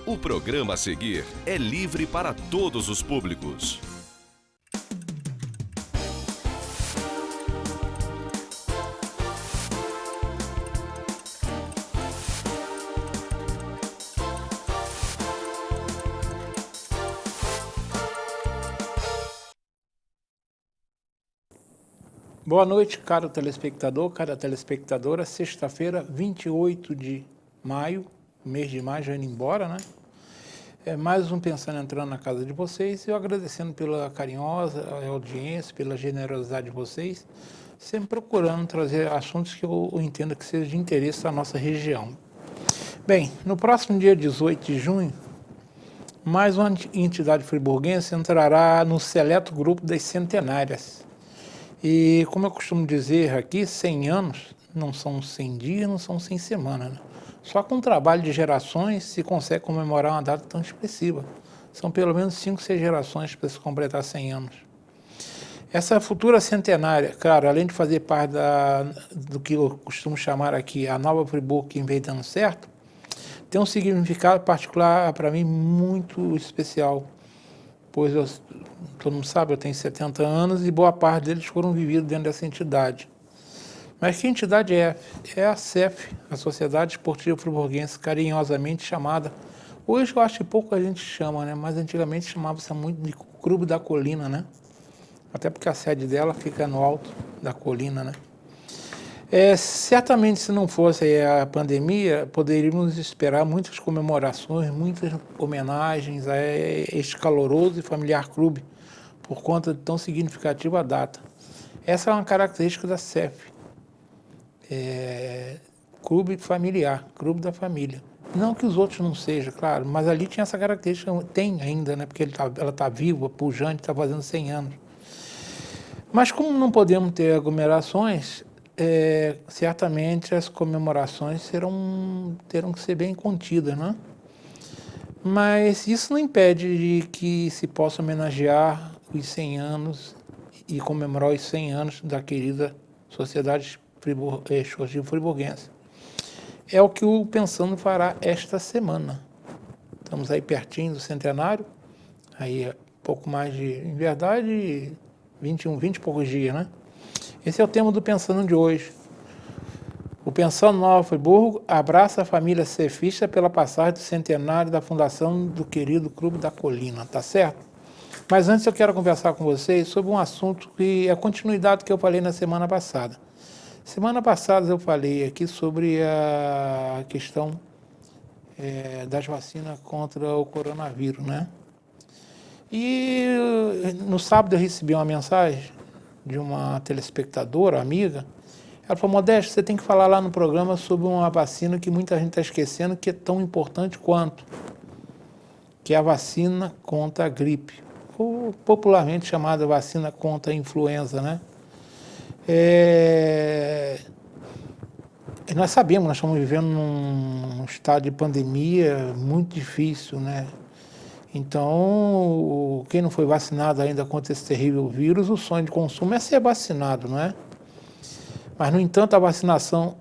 O programa a seguir é livre para todos os públicos. Boa noite, caro telespectador, cara telespectadora. Sexta-feira, 28 de maio, mês de maio já indo embora, né? É mais um Pensando entrando na casa de vocês e eu agradecendo pela carinhosa audiência, pela generosidade de vocês, sempre procurando trazer assuntos que eu entendo que sejam de interesse da nossa região. Bem, no próximo dia 18 de junho, mais uma entidade friburguense entrará no seleto grupo das centenárias. E como eu costumo dizer aqui, 100 anos não são 100 dias, não são 100 semanas, né? Só com o trabalho de gerações se consegue comemorar uma data tão expressiva. São pelo menos 5, 6 gerações para se completar 100 anos. Essa futura centenária, claro, além de fazer parte do que eu costumo chamar aqui a Nova Friburgo que vem dando certo, tem um significado particular para mim muito especial, pois todo mundo sabe, eu tenho 70 anos e boa parte deles foram vividos dentro dessa entidade. Mas que entidade é? É a SEF, a Sociedade Esportiva Friburguense, carinhosamente chamada, hoje eu acho que pouco a gente chama, né? Mas antigamente chamava-se muito de Clube da Colina, né? Até porque a sede dela fica no alto da colina, né? Certamente, se não fosse a pandemia, poderíamos esperar muitas comemorações, muitas homenagens a este caloroso e familiar clube, por conta de tão significativa data. Essa é uma característica da SEF, clube familiar, clube da família. Não que os outros não sejam, claro, mas ali tinha essa característica, tem ainda, né? Porque ela está viva, pujante, está fazendo 100 anos. Mas como não podemos ter aglomerações, certamente as comemorações terão que ser bem contidas, né? Mas isso não impede de que se possa homenagear os 100 anos e comemorar os 100 anos da querida Sociedade Esportiva Friburguense. É o que o Pensando fará esta semana. Estamos aí pertinho do centenário, aí pouco mais de, em verdade, 20 e poucos dias, né? Esse é o tema do Pensando de hoje. O Pensando Nova Friburgo abraça a família cefista pela passagem do centenário da fundação do querido Clube da Colina, tá certo? Mas antes eu quero conversar com vocês sobre um assunto que é a continuidade do que eu falei na semana passada. Semana passada eu falei aqui sobre a questão das vacinas contra o coronavírus, né? E no sábado eu recebi uma mensagem de uma telespectadora, amiga. Ela falou: Modesto, você tem que falar lá no programa sobre uma vacina que muita gente está esquecendo, que é tão importante quanto, que é a vacina contra a gripe, ou popularmente chamada vacina contra a influenza, né? Nós sabemos, nós estamos vivendo num estado de pandemia muito difícil, né? Então, quem não foi vacinado ainda contra esse terrível vírus, o sonho de consumo é ser vacinado, não é? Mas, no entanto, a vacinação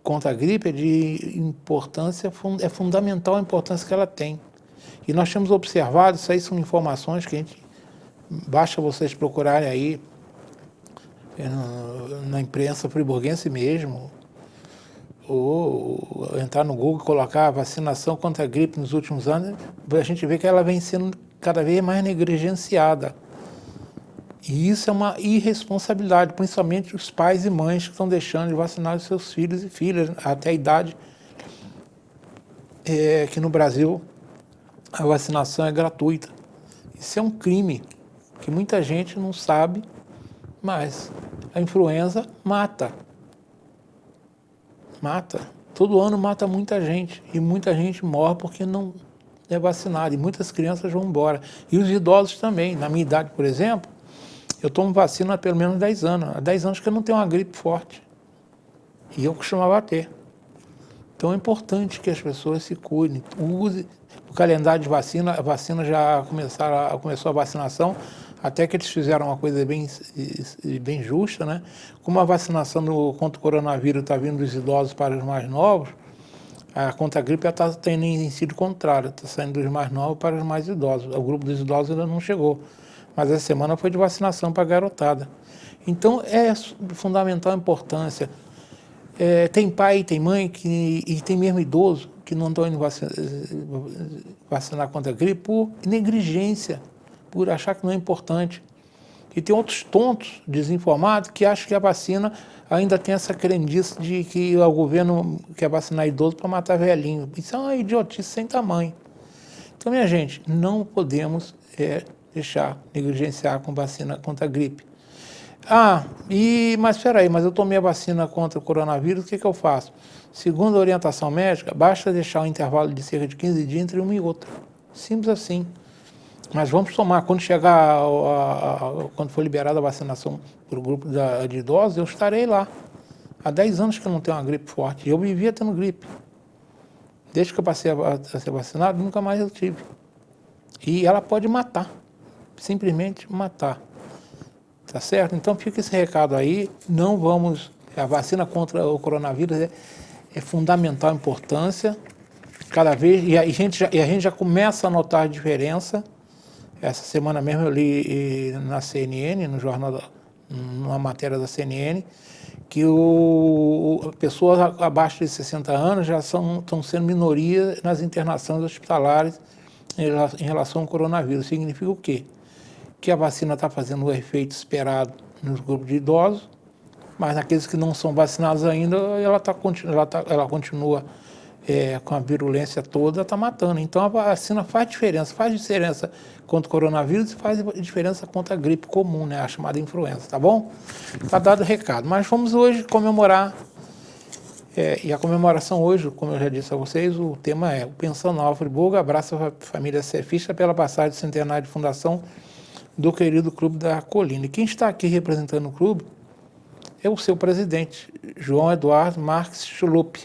contra a gripe é de importância, é fundamental a importância que ela tem. E nós temos observado, isso aí são informações que basta vocês procurarem aí na imprensa friburguense mesmo, ou entrar no Google e colocar a vacinação contra a gripe nos últimos anos, a gente vê que ela vem sendo cada vez mais negligenciada. E isso é uma irresponsabilidade, principalmente os pais e mães que estão deixando de vacinar os seus filhos e filhas, até a idade que no Brasil a vacinação é gratuita. Isso é um crime que muita gente não sabe, mas a influenza mata. Mata. Todo ano mata muita gente. E muita gente morre porque não é vacinada. E muitas crianças vão embora. E os idosos também. Na minha idade, por exemplo, eu tomo vacina há pelo menos 10 anos. Há 10 anos que eu não tenho uma gripe forte. E eu costumava ter. Então é importante que as pessoas se cuidem. calendário de vacina, a vacina já começou a vacinação, até que eles fizeram uma coisa bem justa, né? Como a vacinação contra o coronavírus está vindo dos idosos para os mais novos, contra a gripe está tendo em sentido contrário, está saindo dos mais novos para os mais idosos. O grupo dos idosos ainda não chegou, mas essa semana foi de vacinação para a garotada. Então é fundamental a importância. Tem pai, tem mãe e tem mesmo idoso que não estão indo vacinar contra a gripe por negligência, por achar que não é importante. E tem outros tontos, desinformados, que acham que a vacina ainda tem essa crendice de que o governo quer vacinar idoso para matar velhinho. Isso é uma idiotice sem tamanho. Então, minha gente, não podemos deixar negligenciar com vacina contra a gripe. Mas espera aí, mas eu tomei a vacina contra o coronavírus, o que eu faço? Segundo a orientação médica, basta deixar um intervalo de cerca de 15 dias entre uma e outra. Simples assim. Mas vamos tomar, quando chegar, quando for liberada a vacinação para o grupo de idosos, eu estarei lá. Há 10 anos que eu não tenho uma gripe forte. Eu vivia tendo gripe. Desde que eu passei a ser vacinado, nunca mais eu tive. E ela pode matar, simplesmente matar. Tá certo? Então fica esse recado aí, não vamos... A vacina contra o coronavírus é fundamental a importância, cada vez... E a gente já começa a notar a diferença. Essa semana mesmo eu li na CNN, no jornal, numa matéria da CNN, que pessoas abaixo de 60 anos já estão sendo minoria nas internações hospitalares em relação ao coronavírus. Significa o quê? Que a vacina está fazendo o efeito esperado nos grupos de idosos, mas naqueles que não são vacinados ainda, ela continua com a virulência toda, está matando. Então a vacina faz diferença contra o coronavírus e faz diferença contra a gripe comum, né, a chamada influenza, tá bom? Está dado o recado. Mas vamos hoje comemorar, e a comemoração hoje, como eu já disse a vocês, o tema é o Pensando Nova Friburgo, abraça a família cefista pela passagem do centenário de fundação do querido Clube da Colina. E quem está aqui representando o clube é o seu presidente, João Eduardo Marques Schlup,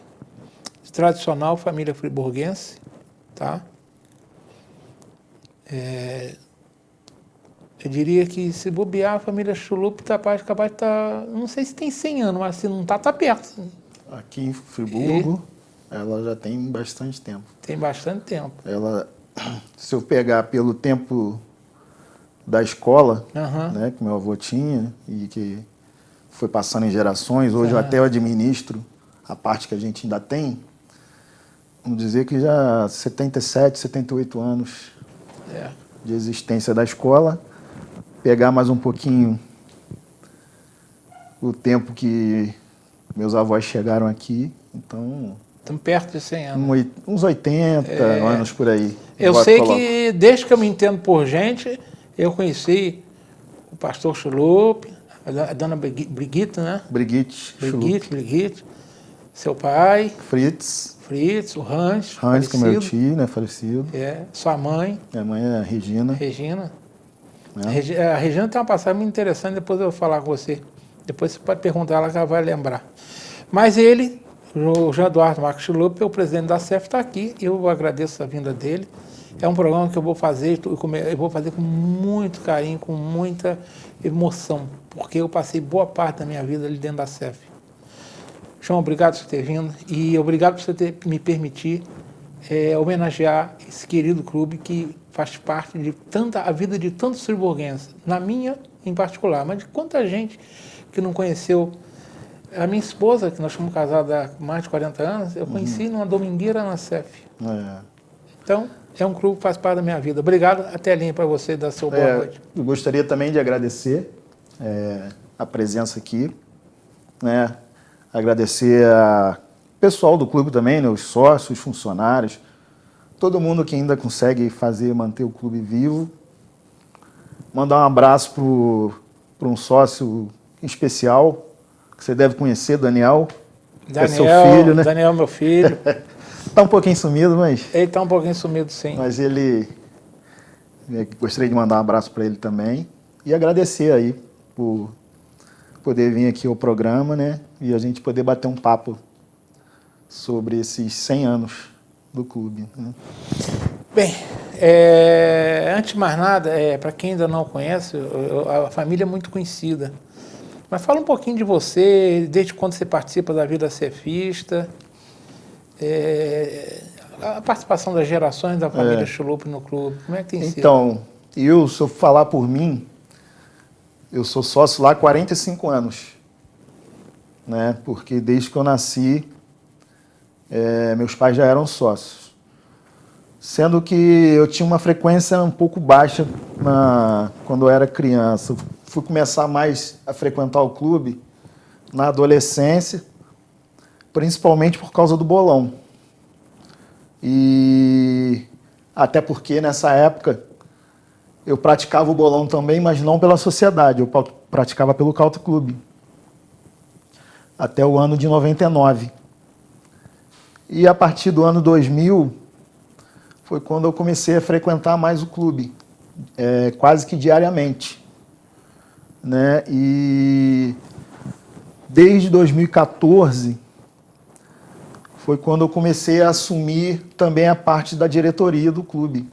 tradicional família friburguense, tá? Eu diria que se bobear, a família Schlup está capaz de estar, não sei se tem 100 anos, mas se não está perto. Aqui em Friburgo, ela já tem bastante tempo. Tem bastante tempo. Ela, se eu pegar pelo tempo da escola, né, que meu avô tinha e que foi passando em gerações, hoje até eu administro a parte que a gente ainda tem, vamos dizer que já 77, 78 anos de existência da escola. Pegar mais um pouquinho o tempo que meus avós chegaram aqui, então... Estamos perto de 100 anos. Uns 80 anos por aí. Eu sei que, desde que eu me entendo por gente, eu conheci o pastor Schlup, a dona Brigitte, né? Brigitte, seu pai. Fritz, o Hans, que é meu tio, né? Falecido. Sua mãe. Minha mãe é Regina. A Regina tem uma passagem muito interessante, depois eu vou falar com você. Depois você pode perguntar ela que ela vai lembrar. Mas ele, o João Eduardo Marques Schlup, o presidente da CEF, está aqui. Eu agradeço a vinda dele. É um programa que eu vou fazer com muito carinho, com muita emoção, porque eu passei boa parte da minha vida ali dentro da CEF. João, obrigado por você ter vindo e obrigado por você me permitir homenagear esse querido clube que faz parte de a vida de tantos friburguenses, na minha em particular, mas de quanta gente que não conheceu. A minha esposa, que nós somos casados há mais de 40 anos, eu conheci numa domingueira na CEF. Então, é um clube que faz parte da minha vida. Obrigado, até a linha para você dar seu boa noite. Eu gostaria também de agradecer a presença aqui, né? Agradecer ao pessoal do clube também, né? Os sócios, os funcionários, todo mundo que ainda consegue manter o clube vivo. Mandar um abraço para um sócio especial, que você deve conhecer, Daniel. Daniel, é seu filho, né? Daniel, meu filho. Está um pouquinho sumido, mas... Ele está um pouquinho sumido, sim. Mas gostaria de mandar um abraço para ele também. E agradecer aí por poder vir aqui ao programa, né? E a gente poder bater um papo sobre esses 100 anos do clube, né? Bem, antes de mais nada, para quem ainda não conhece, a família é muito conhecida. Mas fala um pouquinho de você, desde quando você participa da vida cefista, a participação das gerações da família Schlupp no clube, como é que tem sido? Então, se eu falar por mim, eu sou sócio lá há 45 anos, né? Porque desde que eu nasci, meus pais já eram sócios. Sendo que eu tinha uma frequência um pouco baixa quando eu era criança. Fui começar mais a frequentar o clube na adolescência, principalmente por causa do bolão. E até porque nessa época eu praticava o bolão também, mas não pela sociedade, eu praticava pelo Country Club. Até o ano de 99. E a partir do ano 2000 foi quando eu comecei a frequentar mais o clube, quase que diariamente, né? E desde 2014 foi quando eu comecei a assumir também a parte da diretoria do clube,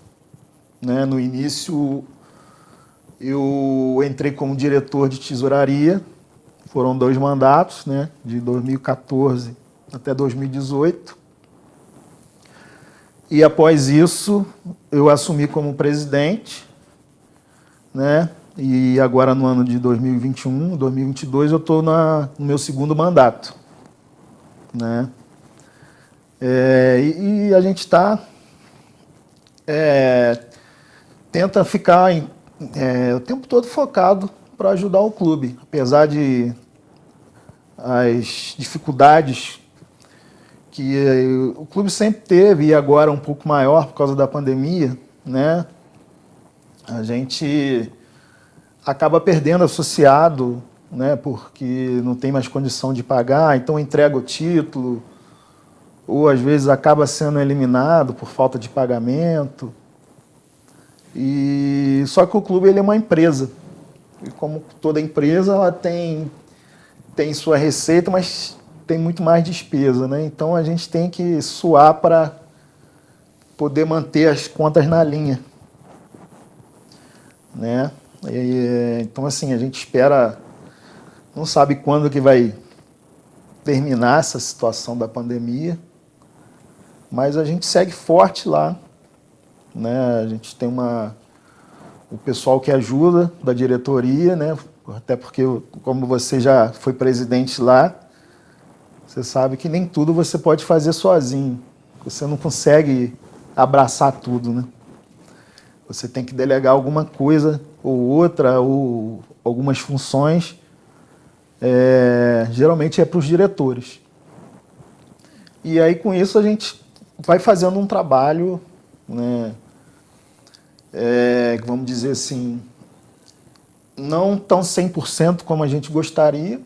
né? No início eu entrei como diretor de tesouraria, foram 2 mandatos, né? De 2014 até 2018. E após isso, eu assumi como presidente, né? E agora no ano de 2021, 2022, eu estou no meu 2º mandato, né? E a gente tenta ficar o tempo todo focado para ajudar o clube, apesar de as dificuldades que o clube sempre teve, e agora um pouco maior por causa da pandemia, né? A gente acaba perdendo associado, né? Porque não tem mais condição de pagar, então entrega o título, ou às vezes acaba sendo eliminado por falta de pagamento. Só que o clube ele é uma empresa, e como toda empresa, ela tem sua receita, mas tem muito mais despesa, né? Então a gente tem que suar para poder manter as contas na linha, né? Então assim, a gente espera, não sabe quando que vai terminar essa situação da pandemia, mas a gente segue forte lá, né? A gente tem o pessoal que ajuda da diretoria, né? Até porque, como você já foi presidente lá, você sabe que nem tudo você pode fazer sozinho. Você não consegue abraçar tudo, né? Você tem que delegar alguma coisa ou outra, ou algumas funções. Geralmente é para os diretores. E aí, com isso, a gente vai fazendo um trabalho, né? Vamos dizer assim, não tão 100% como a gente gostaria,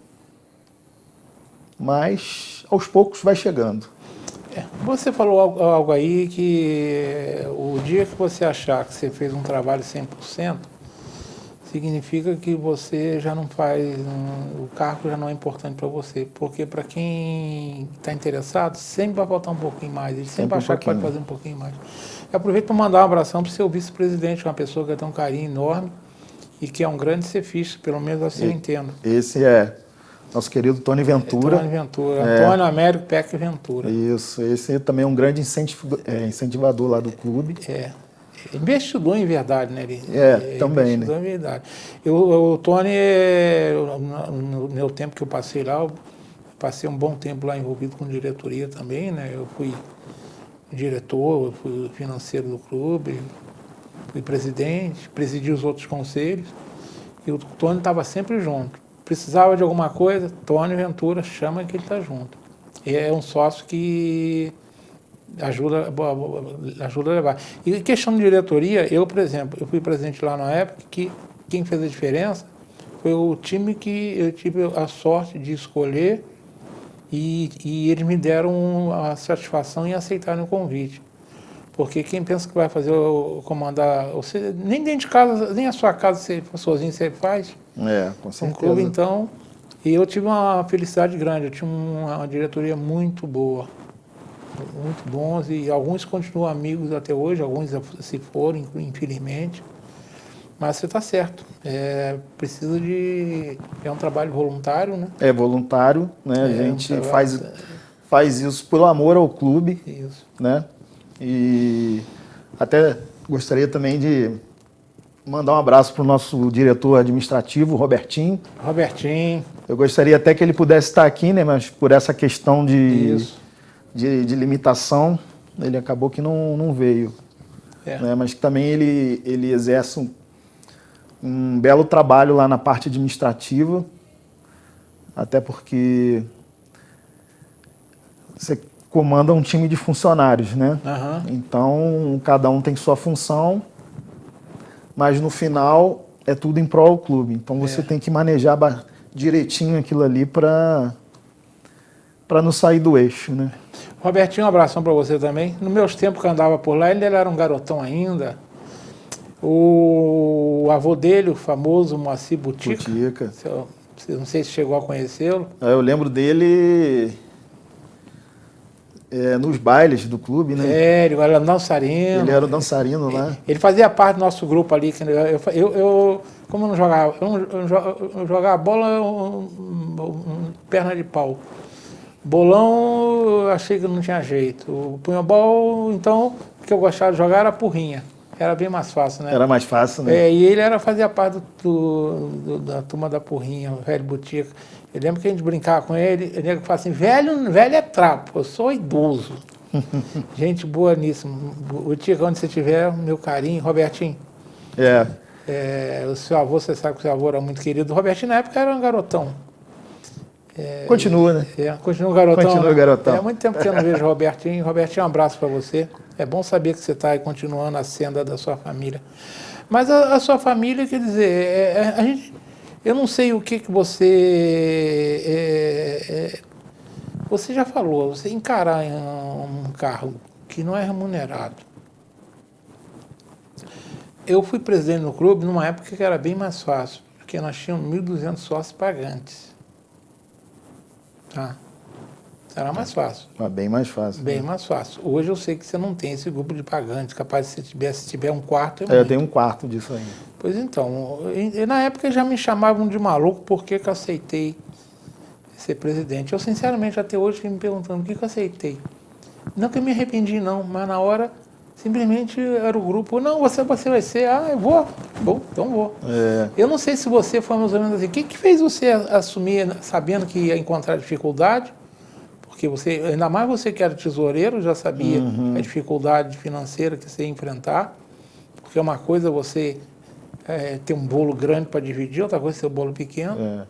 mas aos poucos vai chegando. Você falou algo aí que o dia que você achar que você fez um trabalho 100%, significa que você já não faz, o cargo já não é importante para você, porque para quem está interessado, sempre vai faltar um pouquinho mais, ele sempre vai achar que pode fazer um pouquinho mais. Eu aproveito para mandar um abração para o seu vice-presidente, uma pessoa que tem um carinho enorme e que é um grande cefista, pelo menos assim eu entendo. Esse é nosso querido Tony Ventura. Tony Ventura, Antônio Américo Peck Ventura. Isso, esse também é um grande incentivador lá do clube. Investidor em verdade, né? Ele também, investidor, né? em verdade. O Tony, no meu tempo que eu passei lá, eu passei um bom tempo lá envolvido com diretoria também, né? Eu fui diretor, eu fui financeiro do clube, fui presidente, presidi os outros conselhos, e o Tony estava sempre junto. Precisava de alguma coisa, Tony Ventura chama que ele está junto. E é um sócio que ajuda a levar. E questão de diretoria, eu, por exemplo, eu fui presidente lá na época que quem fez a diferença foi o time que eu tive a sorte de escolher e eles me deram a satisfação em aceitarem o convite. Porque quem pensa que vai fazer comandar, você, nem dentro de casa, nem a sua casa você sozinho você faz. Com certeza. Um clube, então, e eu tive uma felicidade grande, eu tinha uma diretoria muito boa. muito bons, e alguns continuam amigos até hoje, alguns se foram, infelizmente. Mas você está certo, precisa de... É um trabalho voluntário, né? É voluntário, né? A gente faz isso pelo amor ao clube, isso, né? E até gostaria também de mandar um abraço para o nosso diretor administrativo, Robertinho. Robertinho. Eu gostaria até que ele pudesse estar aqui, né? Mas por essa questão de limitação, ele acabou que não veio. Né? Mas que também ele exerce um belo trabalho lá na parte administrativa, até porque você comanda um time de funcionários, né? Uhum. Então, cada um tem sua função, mas no final é tudo em prol do clube. Então, você tem que manejar direitinho aquilo ali para não sair do eixo, né? Robertinho, um abração para você também. Nos meus tempos que eu andava por lá, ele era um garotão ainda. O avô dele, o famoso Moacir Butica. Não sei se chegou a conhecê-lo. Eu lembro dele nos bailes do clube, né? Ele era dançarino. Ele era o dançarino lá. Ele fazia parte do nosso grupo ali. Como eu não jogava, eu jogava bola, perna de pau. Bolão, eu achei que não tinha jeito. O punhobol, então, o que eu gostava de jogar era porrinha. Era bem mais fácil, né? Era mais fácil, né? E ele fazia parte da turma da porrinha, o velho Butica. Eu lembro que a gente brincava com ele, ele falava assim, velho é trapo, eu sou idoso. Gente boa nisso. Butica, onde você estiver, meu carinho. Robertinho. O seu avô, você sabe que o seu avô era muito querido. O Robertinho, na época, era um garotão. Continua, né? Continua garotão. Continua garotão. Há muito tempo que eu não vejo o Robertinho. Robertinho, um abraço para você. É bom saber que você está aí continuando a senda da sua família. Mas a sua família, quer dizer, eu não sei o que você... você já falou, você encarar um cargo que não é remunerado. Eu fui presidente no clube numa época que era bem mais fácil, porque nós tínhamos 1.200 sócios pagantes. Era mais fácil. Bem mais fácil. Bem mais fácil. Hoje eu sei que você não tem esse grupo de pagantes, capaz de se tiver um quarto. Eu tenho um quarto disso aí. Pois então, na época já me chamavam de maluco porque que eu aceitei ser presidente. Eu, sinceramente, até hoje fiquei me perguntando o que eu aceitei. Não que eu me arrependi, não, mas na hora, simplesmente era o grupo, não, você vai ser, eu vou. Bom, então vou. Eu não sei se você foi mais ou menos assim. O que fez você assumir, sabendo que ia encontrar dificuldade? Porque você, ainda mais você que era tesoureiro, já sabia a dificuldade financeira que você ia enfrentar. Porque uma coisa você ter um bolo grande para dividir, outra coisa é ter um bolo pequeno.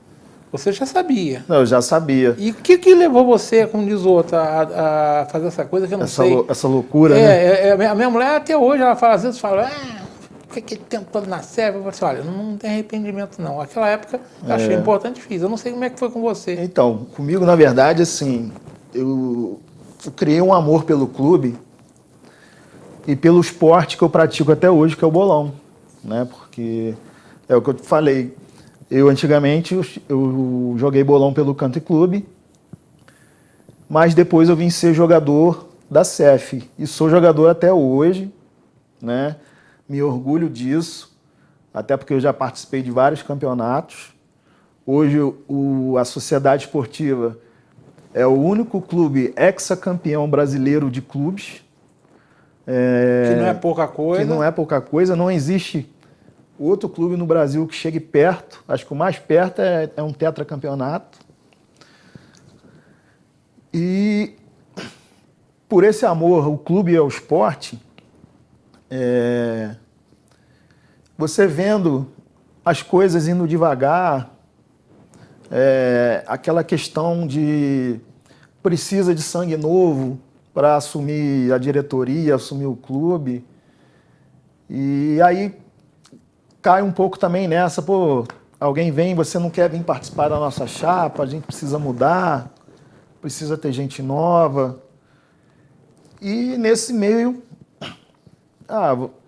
Você já sabia. Não, eu já sabia. E o que levou você, como diz o outro, a fazer essa coisa que eu não sei? Essa loucura, né? A minha mulher até hoje, ela fala, às vezes fala, por que aquele tempo todo na serva? Eu falo assim, olha, não tem arrependimento não. Aquela época eu achei importante e fiz. Eu não sei como é que foi com você. Então, comigo, na verdade, assim, eu criei um amor pelo clube e pelo esporte que eu pratico até hoje, que é o bolão, né? Porque é o que eu te falei. Eu, antigamente, eu joguei bolão pelo Country Club, mas depois eu vim ser jogador da CEF. E sou jogador até hoje, né? Me orgulho disso, até porque eu já participei de vários campeonatos. Hoje, a Sociedade Esportiva é o único clube hexacampeão brasileiro de clubes. Que não é pouca coisa. Que não é pouca coisa, não existe outro clube no Brasil que chegue perto. Acho que o mais perto é um tetracampeonato. E por esse amor ao clube e ao esporte, você vendo as coisas indo devagar, aquela questão de precisa de sangue novo para assumir a diretoria, assumir o clube. E aí cai um pouco também nessa, alguém vem, você não quer vir participar da nossa chapa, a gente precisa mudar, precisa ter gente nova. E nesse meio,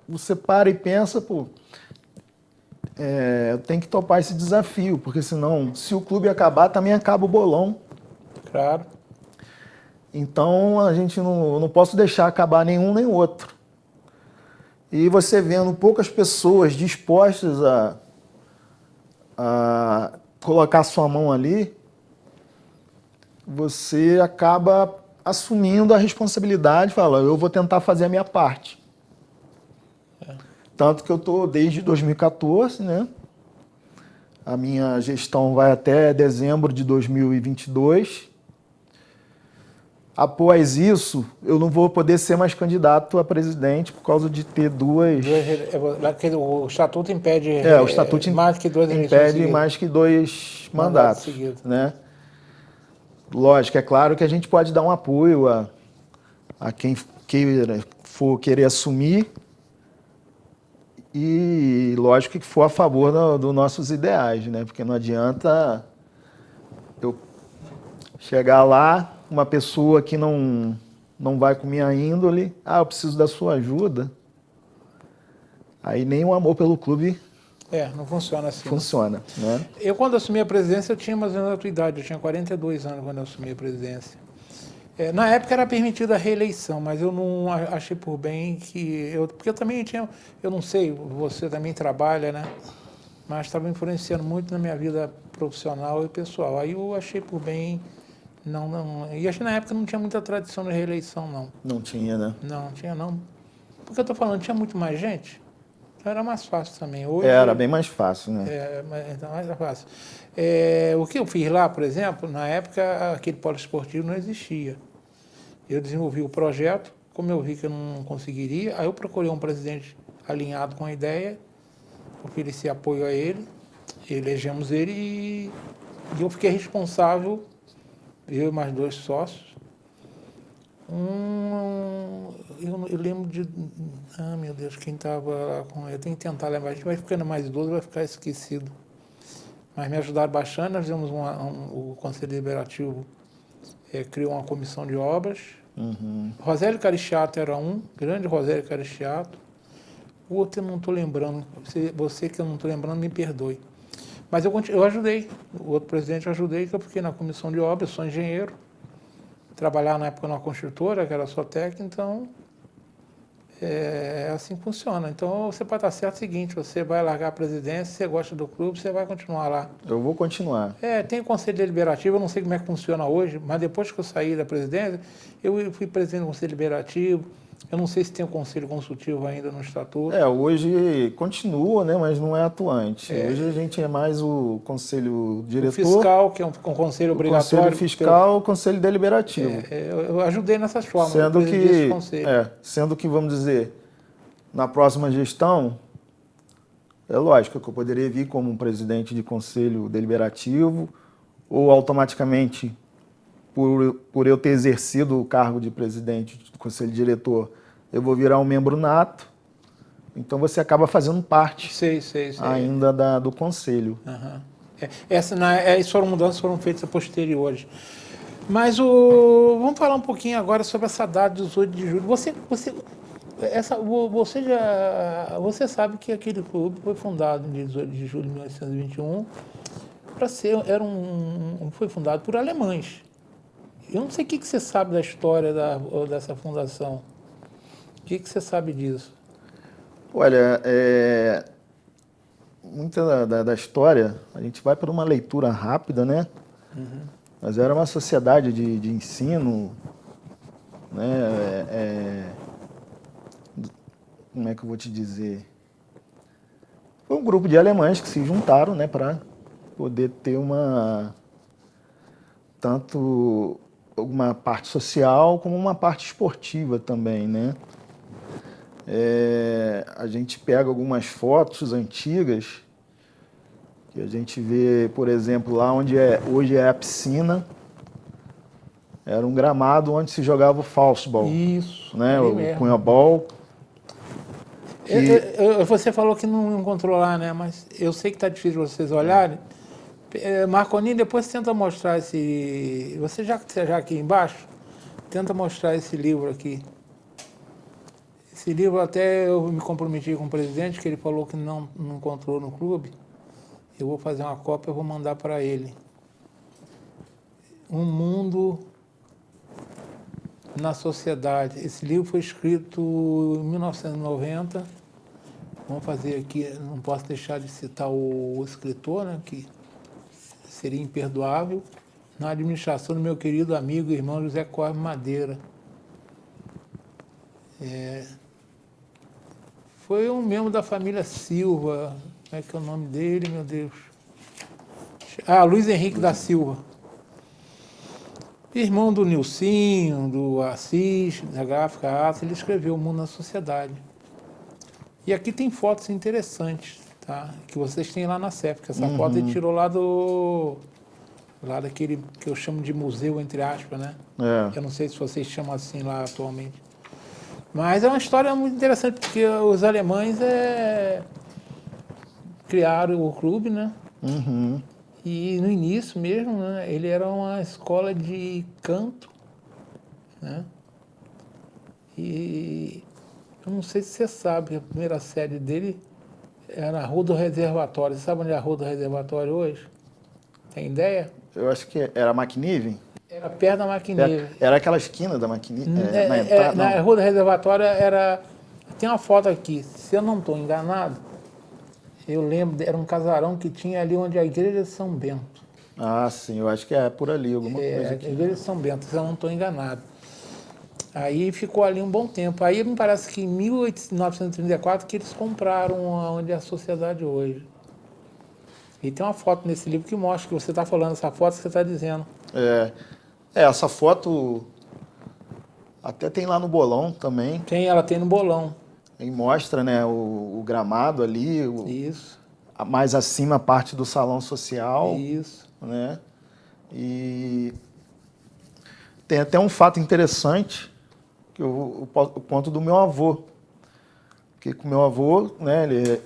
você para e pensa, eu tenho que topar esse desafio, porque senão, se o clube acabar, também acaba o bolão. Claro. Então, a gente não posso deixar acabar nenhum nem outro. E você vendo poucas pessoas dispostas a colocar sua mão ali, você acaba assumindo a responsabilidade, fala, eu vou tentar fazer a minha parte. Tanto que eu estou desde 2014, né? A minha gestão vai até dezembro de 2022. Após isso, eu não vou poder ser mais candidato a presidente por causa de ter duas... O estatuto impede o estatuto mais que duas eleições impede seguidas. mais que dois mandatos, né? Lógico, é claro que a gente pode dar um apoio a quem for querer assumir e, lógico, que for a favor dos nossos ideais, né? Porque não adianta eu chegar lá, uma pessoa que não vai com minha índole, eu preciso da sua ajuda. Aí nem o amor pelo clube não funciona assim. Funciona, né? Eu, quando assumi a presidência, eu tinha mais ou menos a tua idade, eu tinha 42 anos quando eu assumi a presidência. Na época era permitida a reeleição, mas eu não achei por bem porque eu também tinha, eu não sei, você também trabalha, né? Mas estava influenciando muito na minha vida profissional e pessoal. Aí eu achei por bem, e acho que na época não tinha muita tradição de reeleição, não. Não tinha, né? Não tinha, não. Porque eu estou falando, tinha muito mais gente, então era mais fácil também. Hoje, era bem mais fácil, né? Então mais fácil. O que eu fiz lá, por exemplo, na época aquele polo esportivo não existia. Eu desenvolvi o projeto, como eu vi que eu não conseguiria, aí eu procurei um presidente alinhado com a ideia, ofereci apoio a ele, elegemos ele e eu fiquei responsável, eu e mais 2 sócios. Eu lembro de... meu Deus, quem estava lá com... Eu tenho que tentar lembrar, a gente vai ficando mais idoso, vai ficar esquecido. Mas me ajudaram bastante, nós fizemos o Conselho Deliberativo criou uma comissão de obras. Rosélio Caristiato era grande Rosélio Caristiato. O outro eu não estou lembrando, você que eu não estou lembrando, me perdoe. Mas eu ajudei, o outro presidente eu ajudei, que eu fiquei na comissão de obras, sou engenheiro. Trabalhava na época numa construtora, que era só técnica, então assim que funciona. Então você pode estar certo o seguinte, você vai largar a presidência, você gosta do clube, você vai continuar lá. Eu vou continuar. Tem o Conselho Deliberativo, eu não sei como é que funciona hoje, mas depois que eu saí da presidência, eu fui presidente do Conselho Deliberativo. Eu não sei se tem o Conselho Consultivo ainda no Estatuto. Hoje continua, né, mas não é atuante. Hoje a gente é mais o Conselho Diretor. O fiscal, que é um conselho obrigatório. O Conselho Fiscal, o Conselho Deliberativo. Eu ajudei nessas formas. Sendo que, vamos dizer, na próxima gestão, é lógico que eu poderia vir como um presidente de Conselho Deliberativo ou automaticamente, por eu ter exercido o cargo de presidente do Conselho Diretor, eu vou virar um membro nato. Então você acaba fazendo parte ainda do Conselho. Essas mudanças foram feitas posteriores. Mas vamos falar um pouquinho agora sobre essa data, 18 de julho. Você sabe que aquele clube foi fundado em 18 de julho de 1921 foi fundado por alemães. Eu não sei o que você sabe da história dessa fundação. O que você sabe disso? Olha, muita da história, a gente vai para uma leitura rápida, né? Mas era uma sociedade de ensino, né? Como é que eu vou te dizer? Foi um grupo de alemães que se juntaram, né, para poder ter tanto uma parte social como uma parte esportiva também, né? A gente pega algumas fotos antigas que a gente vê, por exemplo, lá onde hoje é a piscina, era um gramado onde se jogava o falsoball. Isso, né? O cunhabol. Você falou que não encontrou lá, né? Mas eu sei que está difícil vocês olharem. Marconini, depois tenta mostrar esse... Você já aqui embaixo, tenta mostrar esse livro aqui. Esse livro até eu me comprometi com o presidente, que ele falou que não encontrou no clube. Eu vou fazer uma cópia e vou mandar para ele. Um mundo na sociedade. Esse livro foi escrito em 1990. Vamos fazer aqui, não posso deixar de citar o escritor, né, que seria imperdoável, na administração do meu querido amigo e irmão José Cosme Madeira. Foi um membro da família Silva. Como é que é o nome dele, meu Deus? Luiz Henrique da Silva. Irmão do Nilcinho, do Assis, da Gráfica Ata, ele escreveu O Mundo na Sociedade. E aqui tem fotos interessantes, tá? Que vocês têm lá na CEF, que essa foto ele tirou lá daquele que eu chamo de museu, entre aspas, né? Eu não sei se vocês chamam assim lá atualmente. Mas é uma história muito interessante, porque os alemães criaram o clube, né? E no início mesmo, né, ele era uma escola de canto, né? E eu não sei se você sabe, a primeira série dele era na Rua do Reservatório. Você sabe onde é a Rua do Reservatório hoje? Tem ideia? Eu acho que era McNiven. Era perto da McNiven. Era aquela esquina da McNiven? Na entrada? Na Rua do Reservatório era... Tem uma foto aqui, se eu não estou enganado, eu lembro, era um casarão que tinha ali onde a igreja de São Bento. Ah, sim, eu acho que é por ali, alguma coisa aqui. A igreja de São Bento, se eu não estou enganado. Aí ficou ali um bom tempo. Aí me parece que em 1934 que eles compraram onde é a sociedade hoje. E tem uma foto nesse livro que mostra que você está falando, essa foto que você está dizendo. Essa foto até tem lá no bolão também. Ela tem no bolão. E mostra, né, o gramado ali. Isso. Mais acima a parte do salão social. Isso. Né? E tem até um fato interessante que eu conto do meu avô. Porque com meu avô, né, ele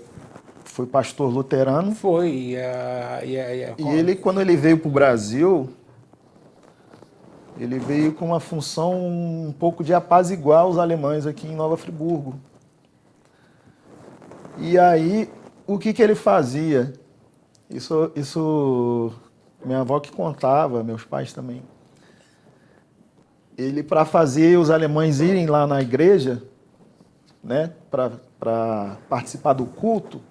foi pastor luterano. Foi. E ele, quando ele veio para o Brasil, ele veio com uma função um pouco de apaziguar os alemães aqui em Nova Friburgo. E aí, o que ele fazia? Isso minha avó que contava, meus pais também. Ele, para fazer os alemães irem lá na igreja, né, para participar do culto,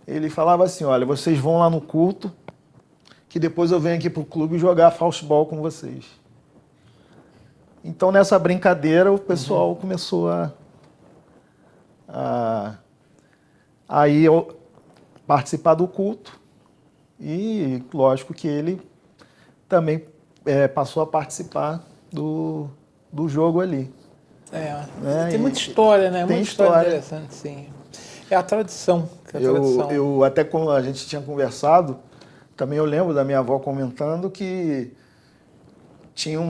ele falava assim, olha, vocês vão lá no culto, que depois eu venho aqui para o clube jogar Faustball com vocês. Então, nessa brincadeira, o pessoal começou aí eu participar do culto e lógico que ele também passou a participar do jogo ali. Tem muita história, né? Tem muita história interessante, sim. É a tradição. Eu até como a gente tinha conversado, também eu lembro da minha avó comentando que tinha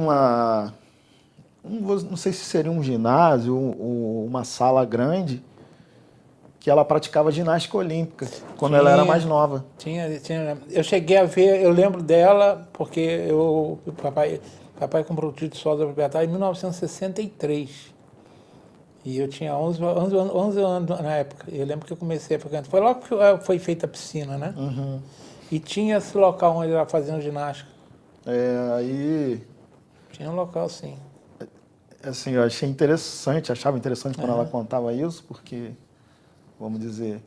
não sei se seria um ginásio ou uma sala grande, que ela praticava ginástica olímpica, quando ela era mais nova. Tinha. Eu cheguei a ver, eu lembro dela, porque o papai comprou o título de sócio da proprietária em 1963. E eu tinha 11 anos na época. Eu lembro que eu comecei a frequentar. Foi logo que foi feita a piscina, né? E tinha esse local onde ela fazia ginástica. Tinha um local, sim. Assim, eu achava interessante quando ela contava isso, porque... Vamos dizer,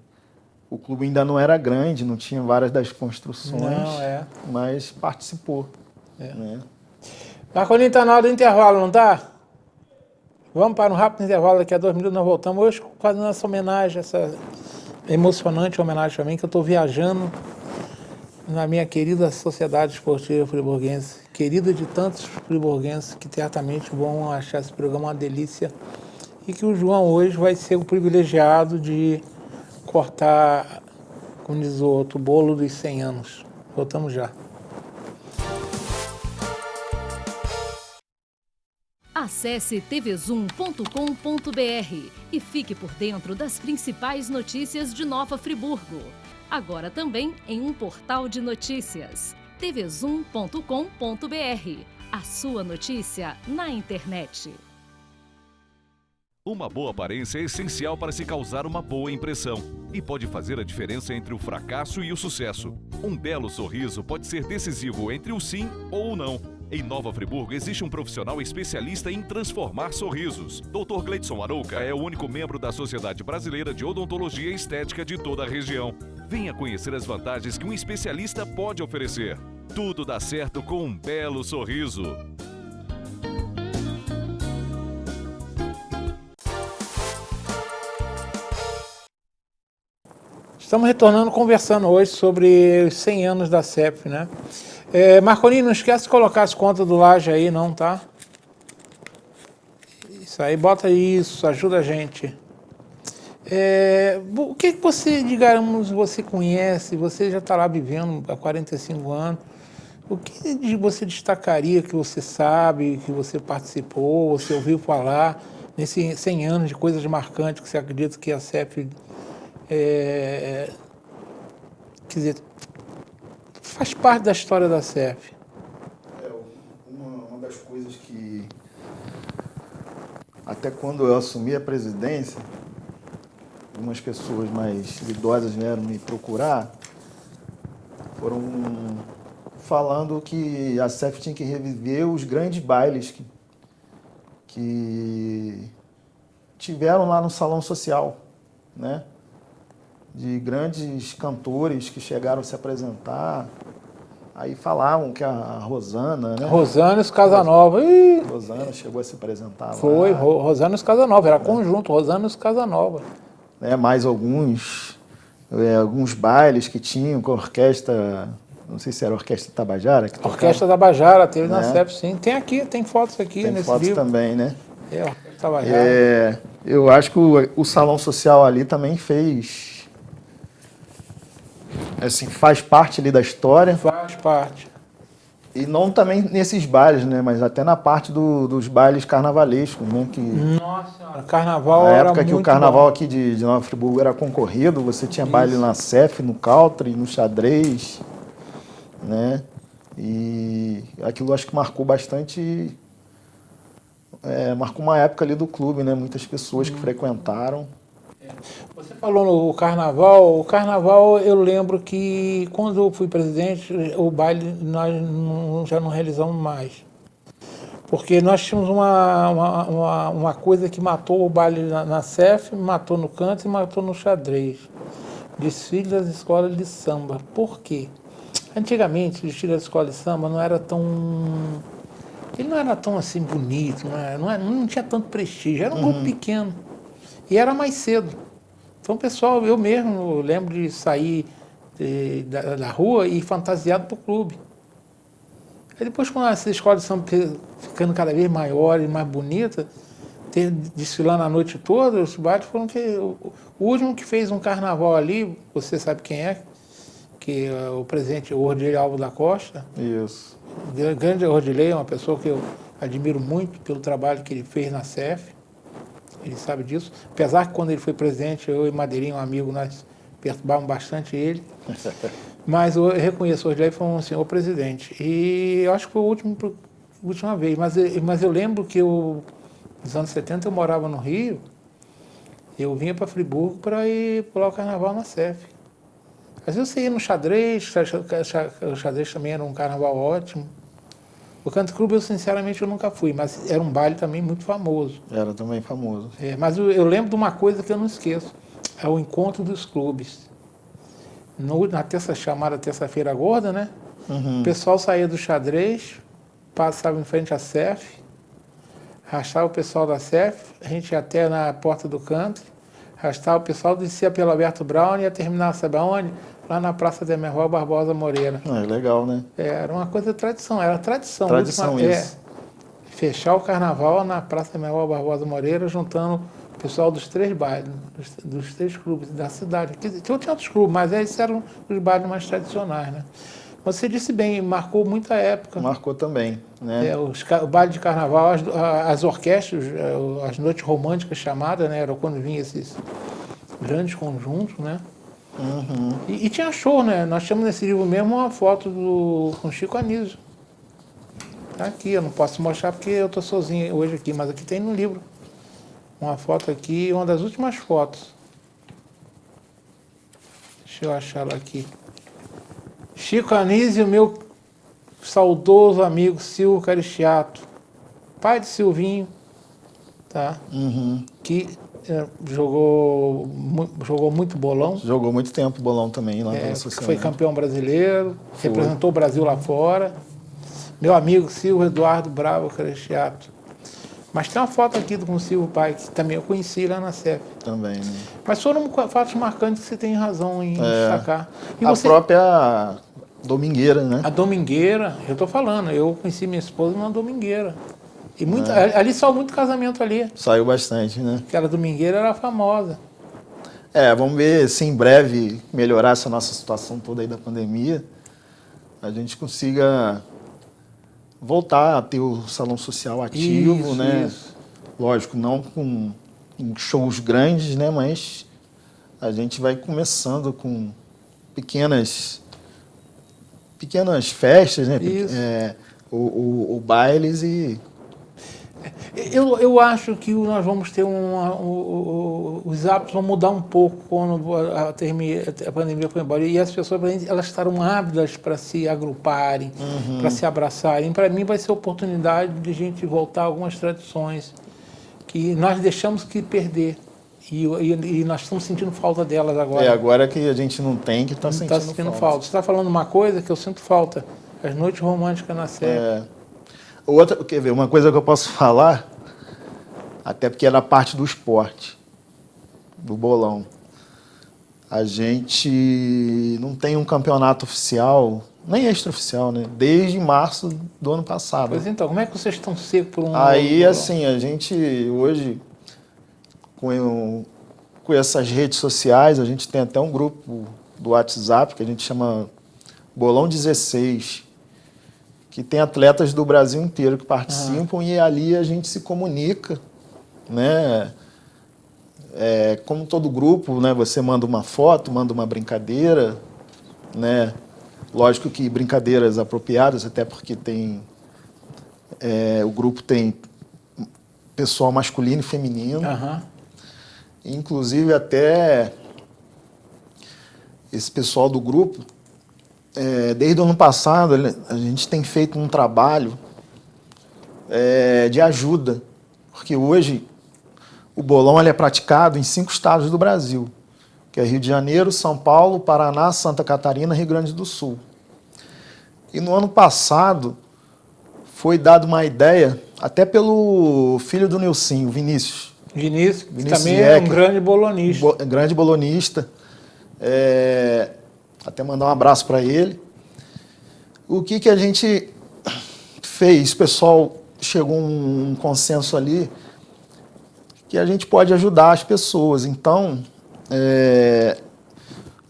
o clube ainda não era grande, não tinha várias das construções, mas participou. Né? Marcolinho, está na hora do intervalo, não está? Vamos para um rápido intervalo, daqui a 2 minutos nós voltamos. Hoje fazendo essa homenagem, essa emocionante homenagem para mim, que eu estou viajando na minha querida Sociedade Esportiva Friburguense, querida de tantos friburguenses que certamente vão achar esse programa uma delícia. E que o João hoje vai ser o privilegiado de cortar, como diz o outro, o bolo dos 100 anos. Voltamos já. Acesse tvzoom.com.br e fique por dentro das principais notícias de Nova Friburgo. Agora também em um portal de notícias. tvzoom.com.br. A sua notícia na internet. Uma boa aparência é essencial para se causar uma boa impressão e pode fazer a diferença entre o fracasso e o sucesso. Um belo sorriso pode ser decisivo entre o sim ou o não. Em Nova Friburgo existe um profissional especialista em transformar sorrisos. Dr. Gleidson Arouca é o único membro da Sociedade Brasileira de Odontologia e Estética de toda a região. Venha conhecer as vantagens que um especialista pode oferecer. Tudo dá certo com um belo sorriso. Estamos retornando, conversando hoje sobre os 100 anos da CEF, né? Marcolino, não esquece de colocar as contas do Laje aí, não, tá? Isso aí, bota isso, ajuda a gente. O que você, digamos, você conhece, você já está lá vivendo há 45 anos, o que você destacaria que você sabe, que você participou, você ouviu falar, nesses 100 anos de coisas marcantes que você acredita que a CEF, quer dizer, faz parte da história da CEF? Uma das coisas que, até quando eu assumi a presidência, algumas pessoas mais idosas vieram me procurar, foram falando que a CEF tinha que reviver os grandes bailes que tiveram lá no Salão Social, né? De grandes cantores que chegaram a se apresentar. Aí falavam que a Rosana, né? Rosana e os Casanova. Rosana chegou a se apresentar lá. Foi, Rosana e os Casanova, era conjunto, Rosana e os Casanova. Mais alguns bailes que tinham com a orquestra, não sei se era a Orquestra Tabajara. Que Orquestra Tabajara, teve na CEF, sim. Tem fotos aqui tem nesse fotos livro. Também, né? Orquestra Tabajara. Eu acho que o Salão Social ali também assim, faz parte ali da história. Faz parte. E não também nesses bailes, né? Mas até na parte dos bailes carnavalescos, né? Nossa senhora, carnaval era muito Na época que o carnaval aqui de Nova Friburgo era concorrido, você tinha baile na CEF, no country, no xadrez, né? E aquilo acho que marcou bastante... marcou uma época ali do clube, né? Muitas pessoas que frequentaram. Você falou no carnaval. O carnaval, eu lembro que quando eu fui presidente, o baile nós já não realizamos mais. Porque nós tínhamos uma coisa que matou o baile na CEF, matou no canto e matou no xadrez. Desfile das escolas de samba. Por quê? Antigamente, o desfile das escolas de samba não era tão... Ele não era tão assim bonito, não tinha tanto prestígio. Era um grupo pequeno. E era mais cedo. Então, pessoal, eu mesmo lembro de sair da rua e ir fantasiado para o clube. Aí depois, quando essa escola de samba ficando cada vez maior e mais bonita, desfilando a noite toda, os bailes foram... O último que fez um carnaval ali, você sabe quem é, que é o presidente Ordilei Alves da Costa. Isso. O grande Ordilei é uma pessoa que eu admiro muito pelo trabalho que ele fez na CEF. Ele sabe disso. Apesar que quando ele foi presidente, eu e Madeirinho, um amigo, nós perturbávamos bastante ele. Mas eu reconheço, hoje ele foi um senhor presidente. E eu acho que foi a última vez. Mas eu lembro que nos anos 70 eu morava no Rio. Eu vinha para Friburgo para ir pular o carnaval na CEF. Às vezes você ia no xadrez, o xadrez também era um carnaval ótimo. O Canto Clube, eu sinceramente nunca fui, mas era um baile também muito famoso. Era também famoso. Mas eu lembro de uma coisa que eu não esqueço. É o encontro dos clubes. Na chamada Terça-feira Gorda, né? O pessoal saía do xadrez, passava em frente à CEF, arrastava o pessoal da CEF, a gente ia até na porta do canto, arrastava o pessoal, descia pelo Alberto Brown e ia terminar, sabe aonde? Lá na Praça de Emerval Barbosa Moreira. Legal, né? Era uma coisa de tradição, era tradição. Tradição isso. Fechar o carnaval na Praça de Emerval Barbosa Moreira, juntando o pessoal dos 3 bailes, dos 3 clubes da cidade. Tinha outros clubes, mas esses eram os bailes mais tradicionais, né? Você disse bem, marcou muita época. Marcou também, né? O baile de carnaval, as orquestras, as noites românticas chamadas, né? Era quando vinham esses grandes conjuntos, né? E tinha show, né? Nós temos nesse livro mesmo uma foto com Chico Anísio. Tá aqui, eu não posso mostrar porque eu estou sozinho hoje aqui, mas aqui tem no livro. Uma foto aqui, uma das últimas fotos. Deixa eu achar ela aqui. Chico Anísio, meu saudoso amigo Silvio Caristiato, pai de Silvinho, tá? Que jogou muito bolão. Jogou muito tempo bolão também lá na Sociedade. Foi campeão brasileiro, representou o Brasil lá fora. Meu amigo Silvio Eduardo Bravo Caristiato. Mas tem uma foto aqui com o Silvio pai, que também eu conheci lá na CEF. Também, né? Mas foram fatos marcantes que você tem razão em destacar. E a própria domingueira, né? A domingueira, eu tô falando, eu conheci minha esposa numa domingueira. E ali saiu muito casamento ali. Saiu bastante, né? Aquela domingueira era famosa. Vamos ver se em breve melhorar essa nossa situação toda aí da pandemia, a gente consiga voltar a ter o salão social ativo, né? Isso. Lógico, não com shows grandes, né? Mas a gente vai começando com pequenas festas, né? O bailes e... Eu acho que nós vamos ter os hábitos vão mudar um pouco quando a pandemia foi embora. E as pessoas elas estarão ávidas para se agruparem, para se abraçarem. Para mim vai ser oportunidade de a gente voltar a algumas tradições que nós deixamos que perder. E nós estamos sentindo falta delas agora. Agora que a gente não tem, que está sentindo falta. Você está falando uma coisa que eu sinto falta. As noites românticas na série. Outra, quer ver, uma coisa que eu posso falar, até porque era parte do esporte, do bolão. A gente não tem um campeonato oficial, nem extraoficial, né? Desde março do ano passado. Pois então, como é que vocês estão secos por um... Aí, assim, a gente hoje, com essas redes sociais, a gente tem até um grupo do WhatsApp que a gente chama Bolão 16, que tem atletas do Brasil inteiro que participam e ali a gente se comunica, né? Como todo grupo, né? Você manda uma foto, manda uma brincadeira, né? Lógico que brincadeiras apropriadas, até porque o grupo tem pessoal masculino e feminino. Inclusive até esse pessoal do grupo, desde o ano passado, a gente tem feito um trabalho de ajuda, porque hoje o bolão é praticado em 5 estados do Brasil, que é Rio de Janeiro, São Paulo, Paraná, Santa Catarina e Rio Grande do Sul. E no ano passado foi dada uma ideia, até pelo filho do Nilcinho, Vinícius. Vinícius que também é um grande bolonista. Grande bolonista. Até mandar um abraço para ele. O que a gente fez? O pessoal chegou a um consenso ali que a gente pode ajudar as pessoas. Então,